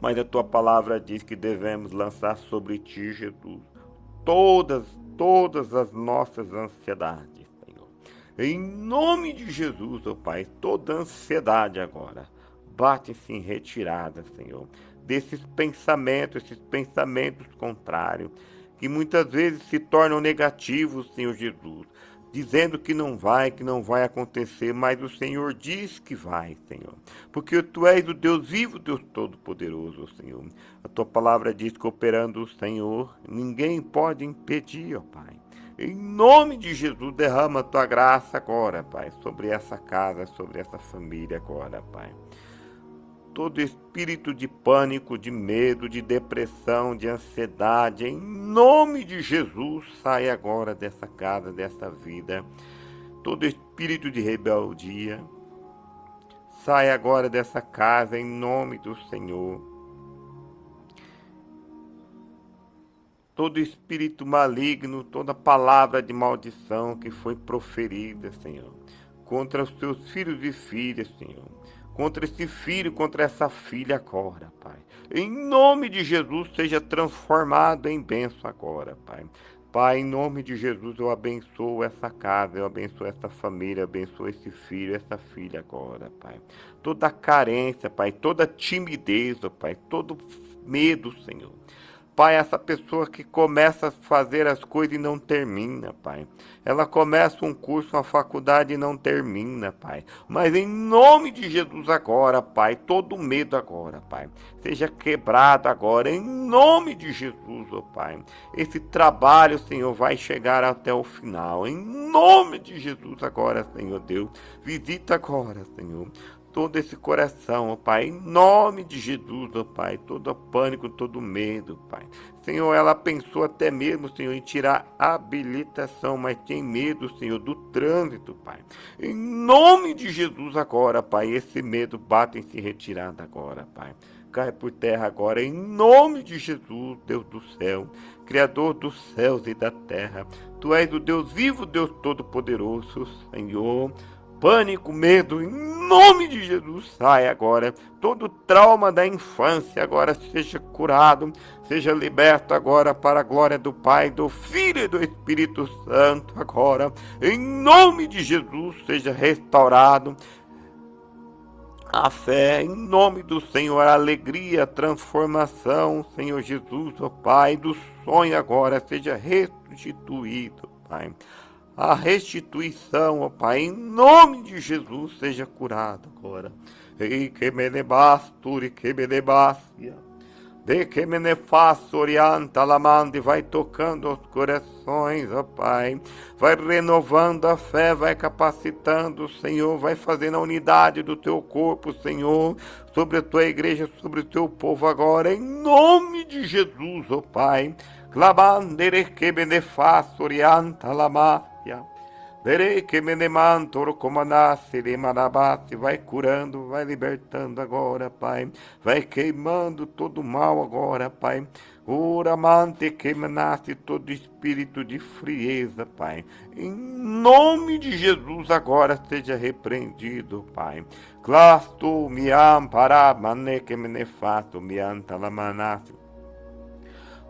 Speaker 1: Mas a tua palavra diz que devemos lançar sobre ti, Jesus, todas as nossas ansiedades, Senhor. Em nome de Jesus, ó Pai, toda ansiedade agora bate-se em retirada, Senhor, desses esses pensamentos contrários, que muitas vezes se tornam negativos, Senhor Jesus, dizendo que não vai acontecer, mas o Senhor diz que vai, Senhor, porque tu és o Deus vivo, Deus Todo-Poderoso, Senhor. A tua palavra diz que operando o Senhor, ninguém pode impedir, ó Pai. Em nome de Jesus, derrama a tua graça agora, Pai, sobre essa casa, sobre essa família agora, Pai. Todo espírito de pânico, de medo, de depressão, de ansiedade, em nome de Jesus, sai agora dessa casa, dessa vida. Todo espírito de rebeldia, sai agora dessa casa, em nome do Senhor. Todo espírito maligno, toda palavra de maldição que foi proferida, Senhor, contra os teus filhos e filhas, Senhor, contra esse filho, contra essa filha agora, Pai. Em nome de Jesus, seja transformado em bênção agora, Pai. Pai, em nome de Jesus, eu abençoo essa casa, eu abençoo essa família, eu abençoo esse filho, essa filha agora, Pai. Toda carência, Pai, toda timidez, Pai, todo medo, Senhor. Pai, essa pessoa que começa a fazer as coisas e não termina, Pai. Ela começa um curso, uma faculdade e não termina, Pai. Mas em nome de Jesus agora, Pai, todo medo agora, Pai, seja quebrado agora, em nome de Jesus, ó Pai. Esse trabalho, Senhor, vai chegar até o final. Em nome de Jesus agora, Senhor Deus. Visita agora, Senhor, todo esse coração, ó Pai, em nome de Jesus, ó Pai, todo pânico, todo medo, Pai. Senhor, ela pensou até mesmo, Senhor, em tirar a habilitação, mas tem medo, Senhor, do trânsito, Pai. Em nome de Jesus agora, Pai, esse medo bate em se retirada agora, Pai. Cai por terra agora, em nome de Jesus, Deus do céu, Criador dos céus e da terra. Tu és o Deus vivo, Deus todo-poderoso, Senhor. Pânico, medo, em nome de Jesus, sai agora. Todo trauma da infância agora seja curado, seja liberto agora para a glória do Pai, do Filho e do Espírito Santo agora. Em nome de Jesus, seja restaurado a fé, em nome do Senhor, a alegria, a transformação, Senhor Jesus, ó Pai, do sonho agora seja restituído, Pai. A restituição, ó Pai, em nome de Jesus, seja curado agora. Ei, que me lebasturi, que me lebastia. De que me nefaço orienta lamande, vai tocando os corações, ó Pai. Vai renovando a fé, vai capacitando, Senhor. Vai fazendo a unidade do teu corpo, Senhor, sobre a tua igreja, sobre o teu povo agora, em nome de Jesus, ó Pai. Clamandere que me nefaço orienta lamácia. Derei que me demantoro como nasce de manabate, vai curando, vai libertando agora, Pai. Vai queimando todo mal agora, Pai. Uramante que me nasce todo espírito de frieza, Pai. Em nome de Jesus agora seja repreendido, Pai. Clasto me ampara, mane que me nefato, me antalamanasse.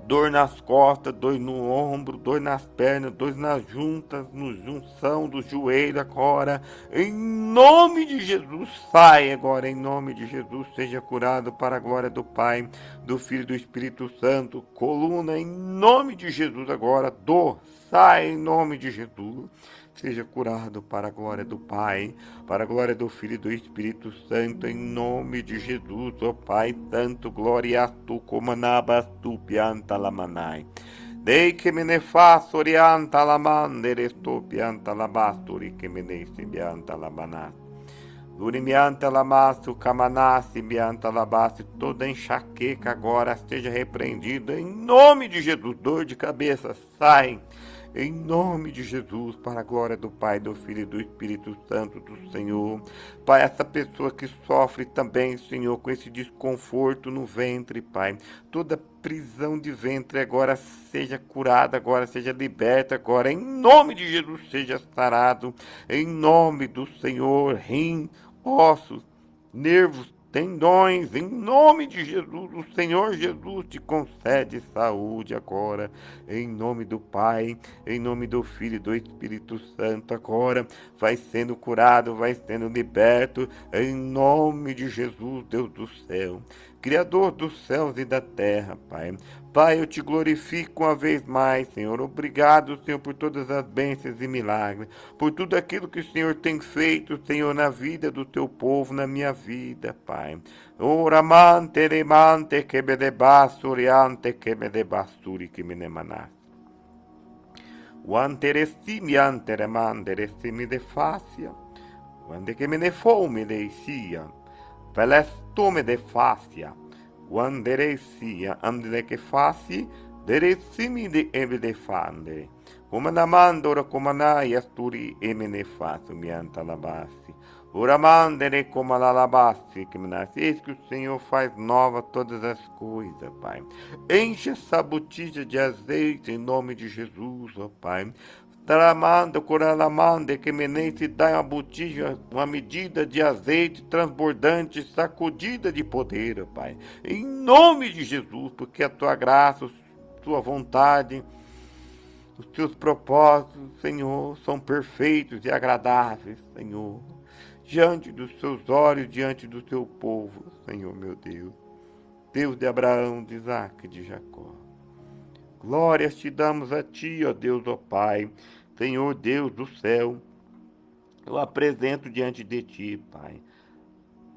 Speaker 1: Dor nas costas, dor no ombro, dor nas pernas, dor nas juntas, no junção do joelho agora. Em nome de Jesus, sai agora, em nome de Jesus, seja curado para a glória do Pai, do Filho e do Espírito Santo. Coluna, em nome de Jesus agora, dor, sai em nome de Jesus. Seja curado para a glória do Pai, para a glória do Filho e do Espírito Santo, em nome de Jesus, ó Pai Santo, glória a tu, comanabas tu, pianta lamanai. Dei que me ne faço orianta lamandere sto pianta labasturi que me ne se pianta lamanai. Durimianta lamasto, camanassi, bianta labaste, toda enxaqueca agora seja repreendida em nome de Jesus. Dor de cabeça, sai em nome de Jesus, para a glória do Pai, do Filho e do Espírito Santo do Senhor. Pai, essa pessoa que sofre também, Senhor, com esse desconforto no ventre, Pai. Toda prisão de ventre agora seja curada, agora seja liberta, agora em nome de Jesus seja sarado, em nome do Senhor, rim, ossos, nervos, tendões, em nome de Jesus, o Senhor Jesus te concede saúde agora, em nome do Pai, em nome do Filho e do Espírito Santo agora, vai sendo curado, vai sendo liberto, em nome de Jesus, Deus do céu, Criador dos céus e da terra, Pai. Pai, eu te glorifico uma vez mais, Senhor. Obrigado, Senhor, por todas as bênçãos e milagres, por tudo aquilo que o Senhor tem feito, Senhor, na vida do teu povo, na minha vida, Pai. Oramante, remante, que me debasturiante, que me debasturi, que me nemanas. Wanteresti mi antere manderesti mi de facia, quando che me ne fome dei sia, pelestome de facia, quando sia, ande che faci, deresimi de ebe de fande, come na mandora come nai asturi e me ne faço mi antalabassi. Ora mandere como alabassi, que me nasce, que o Senhor faz nova todas as coisas, Pai. Enche essa botija de azeite em nome de Jesus, ó Pai. Tramanda, coralamanda, que menense dá uma botija, uma medida de azeite transbordante, sacudida de poder, ó Pai. Em nome de Jesus, porque a tua graça, a tua vontade, os teus propósitos, Senhor, são perfeitos e agradáveis, Senhor. Diante dos seus olhos, diante do teu povo, Senhor meu Deus. Deus de Abraão, de Isaac e de Jacó. Glórias te damos a ti, ó Deus, ó Pai, Senhor Deus do céu. Eu apresento diante de ti, Pai,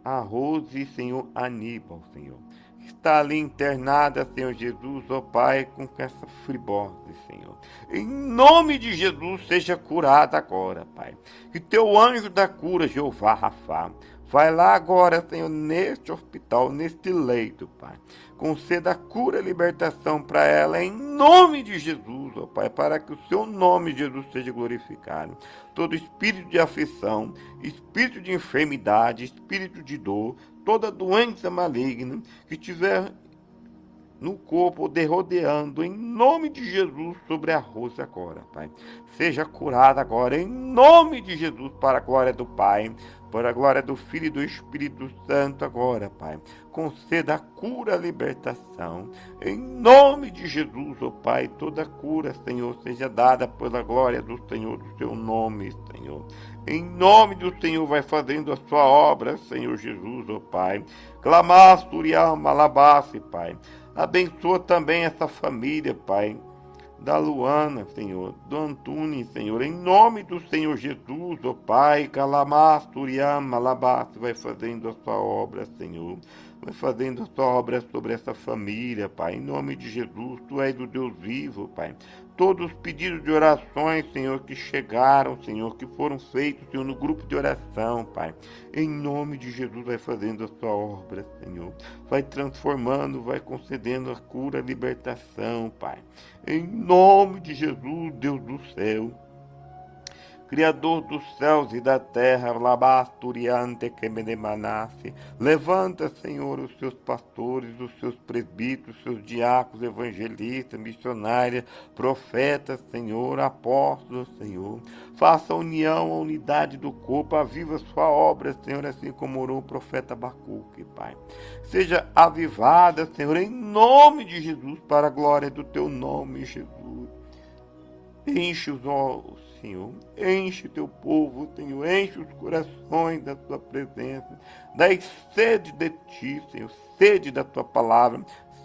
Speaker 1: a Rose, Senhor Aníbal, Senhor. Está ali internada, Senhor Jesus, ó Pai, com essa fibrose, Senhor. Em nome de Jesus, seja curada agora, Pai. Que teu anjo da cura, Jeová Rafá, vai lá agora, Senhor, neste hospital, neste leito, Pai. Conceda cura e libertação para ela, em nome de Jesus, ó Pai, para que o seu nome, Jesus, seja glorificado. Todo espírito de aflição, espírito de enfermidade, espírito de dor, toda doença maligna que tiver no corpo derrodeando, em nome de Jesus, sobre a Rose agora, Pai. Seja curada agora, em nome de Jesus, para a glória do Pai, para a glória do Filho e do Espírito Santo agora, Pai. Conceda a cura, a libertação, em nome de Jesus, ó Pai. Toda cura, Senhor, seja dada pela glória do Senhor, do seu nome, Senhor. Em nome do Senhor, vai fazendo a sua obra, Senhor Jesus, ó Pai. Clamasturiama, alabasse, Pai. Abençoa também essa família, Pai, da Luana, Senhor, do Antunes, Senhor, em nome do Senhor Jesus, ó Pai, Calamasturiama, alabasse, vai fazendo a sua obra, Senhor. Vai fazendo a sua obra sobre essa família, Pai, em nome de Jesus. Tu és o Deus vivo, Pai. Todos os pedidos de orações, Senhor, que chegaram, Senhor, que foram feitos, Senhor, no grupo de oração, Pai. Em nome de Jesus, vai fazendo a sua obra, Senhor. Vai transformando, vai concedendo a cura, a libertação, Pai. Em nome de Jesus, Deus do céu. Criador dos céus e da terra, labasturiante que me demanasse, levanta, Senhor, os seus pastores, os seus presbíteros, os seus diáconos, evangelistas, missionários, profetas, Senhor, apóstolos, Senhor. Faça a união, a unidade do corpo, aviva sua obra, Senhor, assim como orou o profeta Abacuque, Pai. Seja avivada, Senhor, em nome de Jesus, para a glória do teu nome, Jesus. Enche os olhos, Senhor, enche teu povo, Senhor, enche os corações da tua presença, dai sede de ti, Senhor, sede da tua palavra,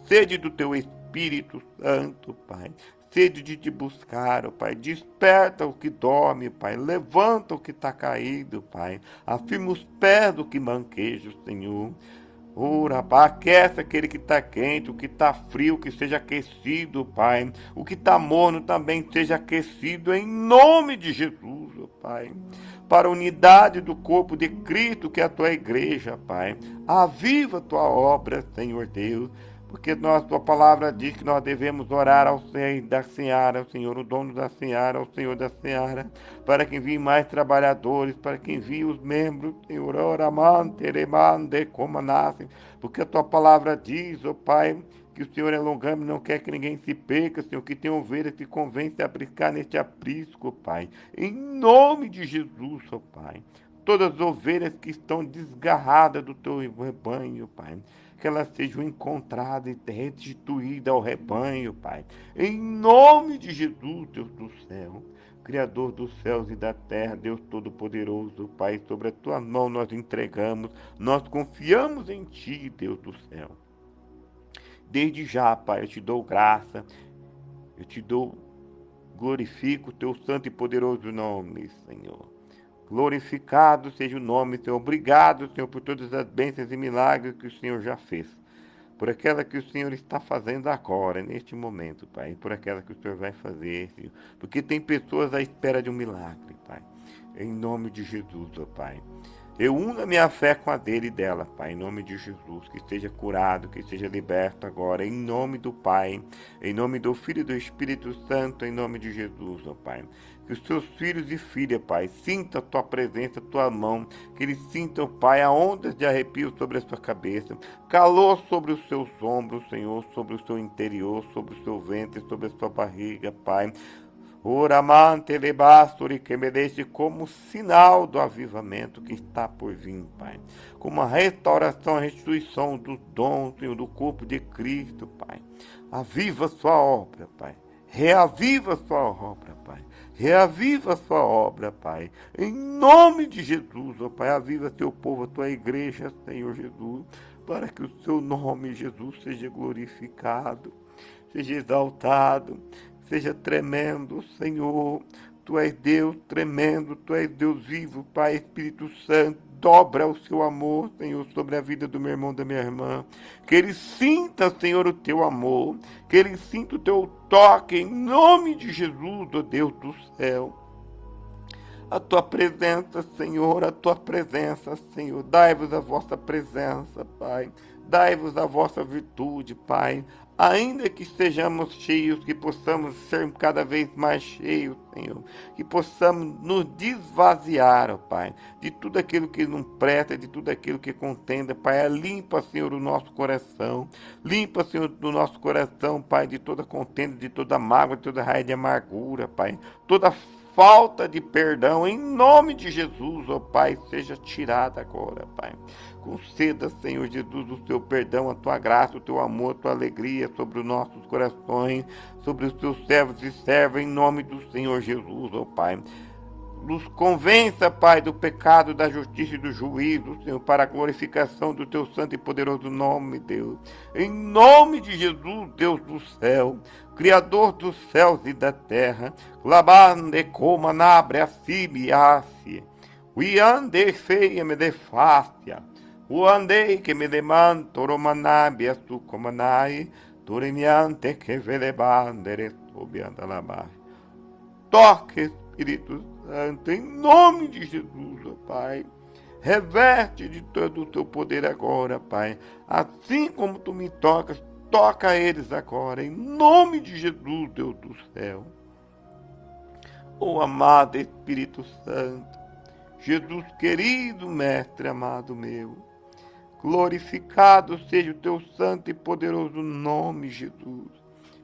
Speaker 1: sede do teu Espírito Santo, Pai, sede de te buscar, ó Pai, desperta o que dorme, Pai, levanta o que está caído, Pai, afirma os pés do que manqueja, Senhor. Ora, Pai, aquece aquele que está quente, o que está frio, que seja aquecido, Pai. O que está morno também seja aquecido, em nome de Jesus, ó Pai. Para a unidade do corpo de Cristo, que é a tua igreja, Pai. Aviva a tua obra, Senhor Deus. Porque tua palavra diz que nós devemos orar ao Senhor da Seara, ao Senhor, o dono da Seara, ao Senhor da Seara, para que envie mais trabalhadores, para que envie os membros, Senhor, oramante, remande, como nascem, porque a tua palavra diz, ó Pai, que o Senhor é longânimo, não quer que ninguém se perca, Senhor, que tem ovelhas que convém se aplicar neste aprisco, Pai, em nome de Jesus, ó Pai. Todas as ovelhas que estão desgarradas do teu rebanho, Pai, que elas sejam encontradas e restituídas ao rebanho, Pai. Em nome de Jesus, Deus do céu, Criador dos céus e da terra, Deus Todo-Poderoso, Pai, sobre a tua mão nós entregamos, nós confiamos em ti, Deus do céu. Desde já, Pai, eu te dou graça, eu te dou, glorifico o teu santo e poderoso nome, Senhor. Glorificado seja o nome, Senhor. Obrigado, Senhor, por todas as bênçãos e milagres que o Senhor já fez. por aquela que o Senhor está fazendo agora, neste momento, Pai, e por aquela que o Senhor vai fazer, Senhor. Porque tem pessoas à espera de um milagre, Pai. Em nome de Jesus, ó Pai. Eu uno a minha fé com a dele e dela, Pai, em nome de Jesus, que seja curado, que seja liberto agora, em nome do Pai, em nome do Filho e do Espírito Santo, em nome de Jesus, ó Pai. Que os seus filhos e filhas, Pai, sintam a tua presença, a tua mão, que eles sintam, Pai, a ondas de arrepio sobre a sua cabeça, calor sobre os seus ombros, Senhor, sobre o seu interior, sobre o seu ventre, sobre a sua barriga, Pai. Oramante lebasturi, que me deixe como sinal do avivamento que está por vir, Pai. Como a restauração, a restituição dos dons, Senhor, do corpo de Cristo, Pai. Aviva sua obra, Pai. Reaviva sua obra, Pai. Reaviva sua obra, Pai. Em nome de Jesus, ó Pai, aviva teu povo, a tua igreja, Senhor Jesus, para que o seu nome, Jesus, seja glorificado, seja exaltado, seja tremendo, Senhor. Tu és Deus tremendo, Tu és Deus vivo, Pai, Espírito Santo. Dobra o seu amor, Senhor, sobre a vida do meu irmão e da minha irmã. Que ele sinta, Senhor, o teu amor. Que ele sinta o teu toque, em nome de Jesus, ó Deus do céu. A tua presença, Senhor, a tua presença, Senhor. Dai-vos a vossa presença, Pai. Dai-vos a vossa virtude, Pai. Ainda que estejamos cheios, que possamos ser cada vez mais cheios, Senhor. Que possamos nos desvaziar, ó Pai, de tudo aquilo que não presta, de tudo aquilo que contenda, Pai. Limpa, Senhor, o nosso coração. Limpa, Senhor, do nosso coração, Pai, de toda contenda, de toda mágoa, de toda raiz de amargura, Pai. Toda falta de perdão, em nome de Jesus, ó Pai, seja tirada agora, Pai. Conceda, Senhor Jesus, o teu perdão, a tua graça, o teu amor, a tua alegria sobre os nossos corações, sobre os teus servos e servas, em nome do Senhor Jesus, ó Pai. Nos convença, Pai, do pecado, da justiça e do juízo, Senhor, para a glorificação do teu santo e poderoso nome, Deus. Em nome de Jesus, Deus do céu, Criador dos céus e da terra, labande como nabre a sibiace, uiande feia me defácia, uandei que me demanto romanabe a su comanai, turimiante que velebandere sobianda labar. Toque, Espírito Santo, em nome de Jesus, ó Pai. Reverte de todo o teu poder agora, Pai. Assim como tu me tocas, toca eles agora, em nome de Jesus, Deus do céu. Ó amado Espírito Santo, Jesus querido, Mestre amado meu, glorificado seja o teu santo e poderoso nome, Jesus.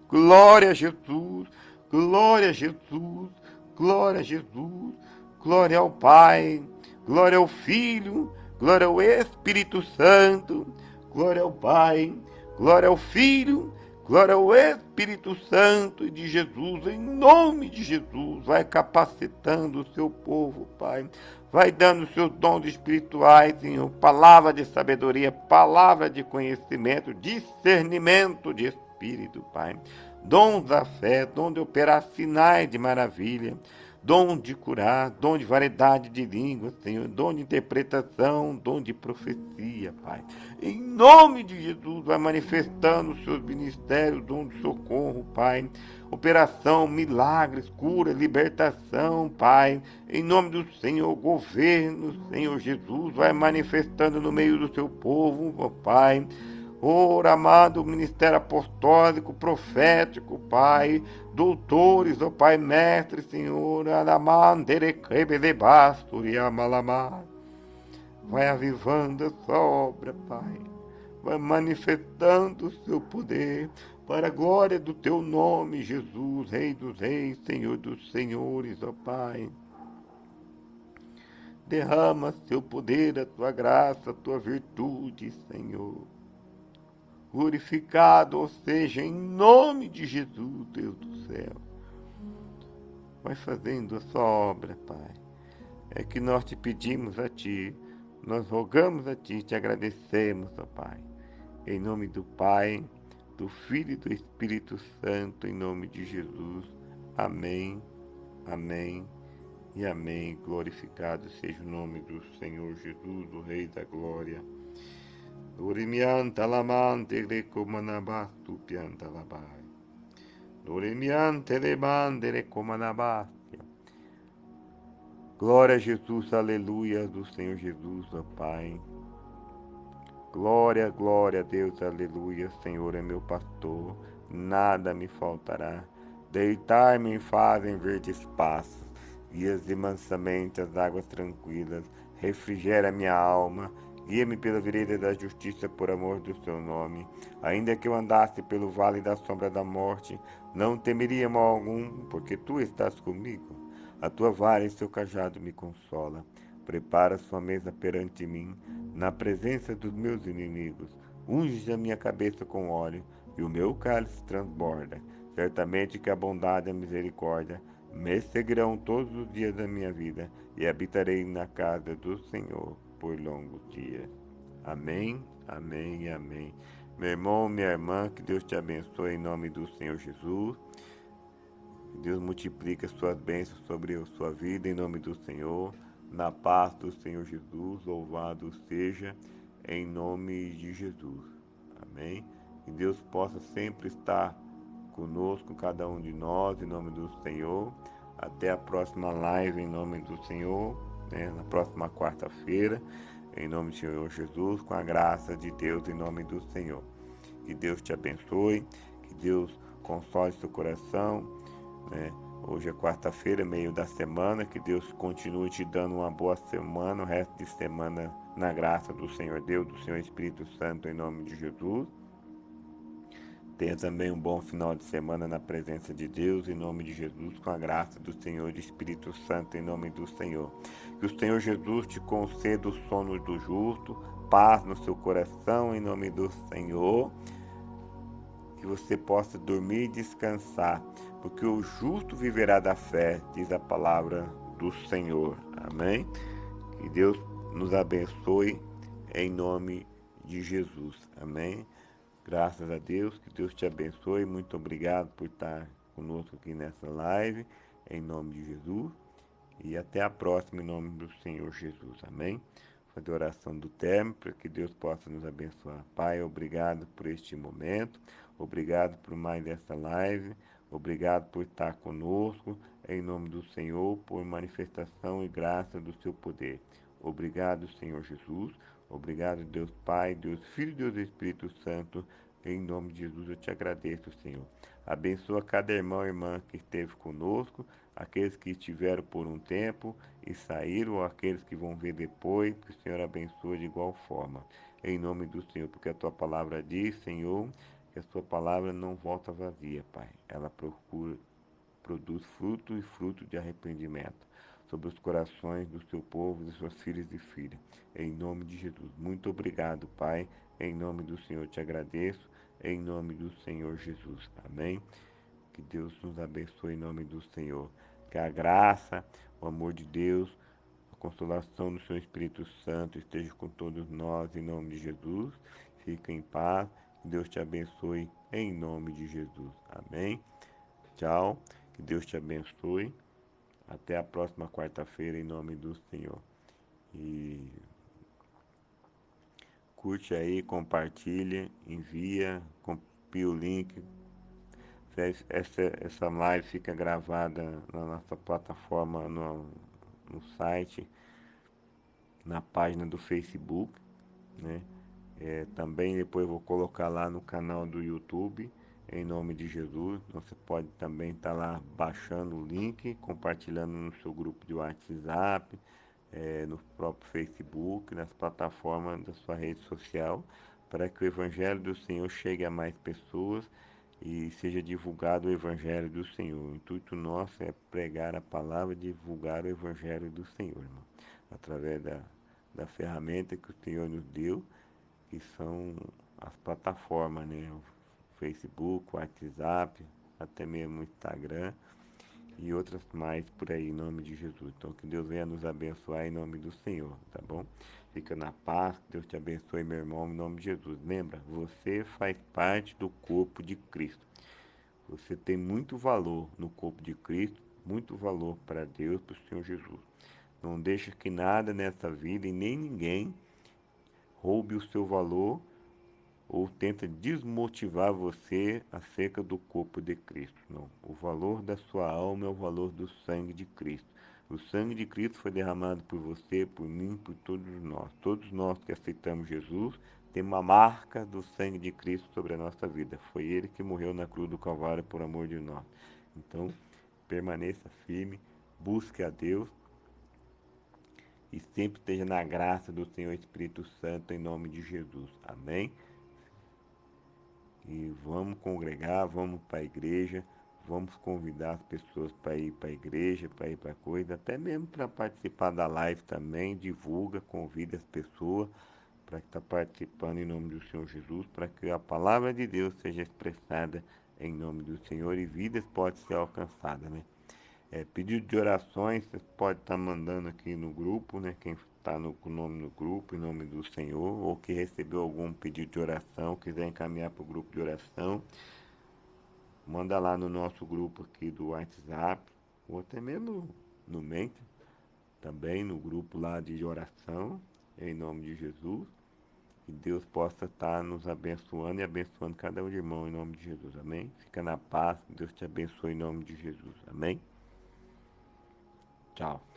Speaker 1: Glória a Jesus, glória a Jesus, glória a Jesus, glória ao Pai, glória ao Filho, glória ao Espírito Santo, glória ao Pai, glória ao Filho, glória ao Espírito Santo e de Jesus, em nome de Jesus, vai capacitando o seu povo, Pai. Vai dando os seus dons espirituais, Senhor, palavra de sabedoria, palavra de conhecimento, discernimento de espírito, Pai. Dom da fé, dom de operar sinais de maravilha, dom de curar, dom de variedade de línguas, Senhor, dom de interpretação, dom de profecia, Pai. Em nome de Jesus, vai manifestando os seus ministérios, dom de socorro, Pai. Operação, milagres, cura, libertação, Pai. Em nome do Senhor, governo, Senhor Jesus, vai manifestando no meio do seu povo, ó Pai. Ora, amado ministério apostólico, profético, Pai, doutores, ó Pai, mestre, Senhor, vai avivando a sua obra, Pai, vai manifestando o seu poder, para a glória do teu nome, Jesus, Rei dos reis, Senhor dos senhores, ó Pai. Derrama seu poder, a tua graça, a tua virtude, Senhor. Glorificado seja em nome de Jesus, Deus do céu. Vai fazendo a sua obra, Pai. É que nós te pedimos a Ti, nós rogamos a Ti, te agradecemos, ó Pai. Em nome do Pai, do Filho e do Espírito Santo, em nome de Jesus. Amém, amém e amém. Glorificado seja o nome do Senhor Jesus, o Rei da Glória. Dorimianta lamante le comanabastu pianta labai. Dorimiante le bande le comanabastia. Glória a Jesus, aleluia do Senhor Jesus, ó Pai. Glória, glória a Deus, aleluia. Senhor é meu pastor, nada me faltará. Deitar-me em fazem verdes pastos, guias-me mansamente às águas tranquilas. Refrigera minha alma, guia-me pela vereda da justiça por amor do seu nome. Ainda que eu andasse pelo vale da sombra da morte, não temeria mal algum, porque tu estás comigo. A tua vara e seu cajado me consola. Prepara sua mesa perante mim, na presença dos meus inimigos. Unge a minha cabeça com óleo, e o meu cálice transborda. Certamente que a bondade e a misericórdia me seguirão todos os dias da minha vida, e habitarei na casa do Senhor por longos dias. Amém, amém e amém. Meu irmão, minha irmã, que Deus te abençoe em nome do Senhor Jesus. Deus multiplica suas bênçãos sobre a sua vida em nome do Senhor. Na paz do Senhor Jesus, louvado seja em nome de Jesus. Amém. Que Deus possa sempre estar conosco, cada um de nós, em nome do Senhor. Até a próxima live, em nome do Senhor, né? Na próxima quarta-feira, em nome do Senhor Jesus, com a graça de Deus, em nome do Senhor. Que Deus te abençoe, que Deus console seu coração, né? Hoje é quarta-feira, meio da semana. Que Deus continue te dando uma boa semana, o resto de semana na graça do Senhor Deus, do Senhor Espírito Santo, em nome de Jesus. Tenha também um bom final de semana na presença de Deus, em nome de Jesus, com a graça do Senhor e Espírito Santo, em nome do Senhor. Que o Senhor Jesus te conceda o sono do justo, paz no seu coração, em nome do Senhor. Que você possa dormir e descansar, porque o justo viverá da fé, diz a palavra do Senhor. Amém? Que Deus nos abençoe em nome de Jesus. Amém? Graças a Deus, que Deus te abençoe. Muito obrigado por estar conosco aqui nessa live, em nome de Jesus. E até a próxima, em nome do Senhor Jesus. Amém? Fazer a oração do término, para que Deus possa nos abençoar. Pai, obrigado por este momento. Obrigado por mais essa live. Obrigado por estar conosco, em nome do Senhor, por manifestação e graça do seu poder. Obrigado, Senhor Jesus. Obrigado, Deus Pai, Deus Filho, Deus Espírito Santo. Em nome de Jesus eu te agradeço, Senhor. Abençoa cada irmão e irmã que esteve conosco, aqueles que estiveram por um tempo e saíram, ou aqueles que vão ver depois, que o Senhor abençoe de igual forma. Em nome do Senhor, porque a tua palavra diz, Senhor, que a sua palavra não volta vazia, Pai. Ela produz fruto e fruto de arrependimento sobre os corações do seu povo, de suas filhas e filhas. Em nome de Jesus. Muito obrigado, Pai. Em nome do Senhor te agradeço. Em nome do Senhor Jesus. Amém. Que Deus nos abençoe em nome do Senhor. Que a graça, o amor de Deus, a consolação do seu Espírito Santo esteja com todos nós em nome de Jesus. Fica em paz. Que Deus te abençoe em nome de Jesus. Amém. Tchau. Que Deus te abençoe. Até a próxima quarta-feira, em nome do Senhor. E curte aí, compartilha, envia, copia o link. Essa live fica gravada na nossa plataforma, no site, na página do Facebook, né? Também depois eu vou colocar lá no canal do YouTube, em nome de Jesus. Você pode também estar lá baixando o link, compartilhando no seu grupo de WhatsApp, no próprio Facebook, nas plataformas da sua rede social, para que o Evangelho do Senhor chegue a mais pessoas e seja divulgado o Evangelho do Senhor. O intuito nosso é pregar a palavra e divulgar o Evangelho do Senhor, irmão, através da ferramenta que o Senhor nos deu, que são as plataformas, né? O Facebook, o WhatsApp, até mesmo o Instagram e outras mais por aí, em nome de Jesus. Então, que Deus venha nos abençoar em nome do Senhor, tá bom? Fica na paz, que Deus te abençoe, meu irmão, em nome de Jesus. Lembra, você faz parte do corpo de Cristo. Você tem muito valor no corpo de Cristo, muito valor para Deus, para o Senhor Jesus. Não deixa que nada nessa vida e nem ninguém roube o seu valor ou tenta desmotivar você acerca do corpo de Cristo. Não. O valor da sua alma é o valor do sangue de Cristo. O sangue de Cristo foi derramado por você, por mim, por todos nós. Todos nós que aceitamos Jesus temos uma marca do sangue de Cristo sobre a nossa vida. Foi Ele que morreu na cruz do Calvário por amor de nós. Então, permaneça firme, busque a Deus e sempre esteja na graça do Senhor Espírito Santo, em nome de Jesus. Amém? E vamos congregar, vamos para a igreja, vamos convidar as pessoas para ir para a igreja, para ir para a coisa, até mesmo para participar da live também, divulga, convida as pessoas para estar participando em nome do Senhor Jesus, para que a palavra de Deus seja expressada em nome do Senhor e vidas podem ser alcançadas, né? Pedido de orações, você pode estar mandando aqui no grupo, né? Quem está com o nome no grupo, em nome do Senhor, ou que recebeu algum pedido de oração, quiser encaminhar para o grupo de oração, manda lá no nosso grupo aqui do WhatsApp, ou até mesmo no Mente, também no grupo lá de oração, em nome de Jesus. Que Deus possa estar nos abençoando e abençoando cada um de irmão em nome de Jesus. Amém? Fica na paz. Deus te abençoe em nome de Jesus. Amém? Tchau.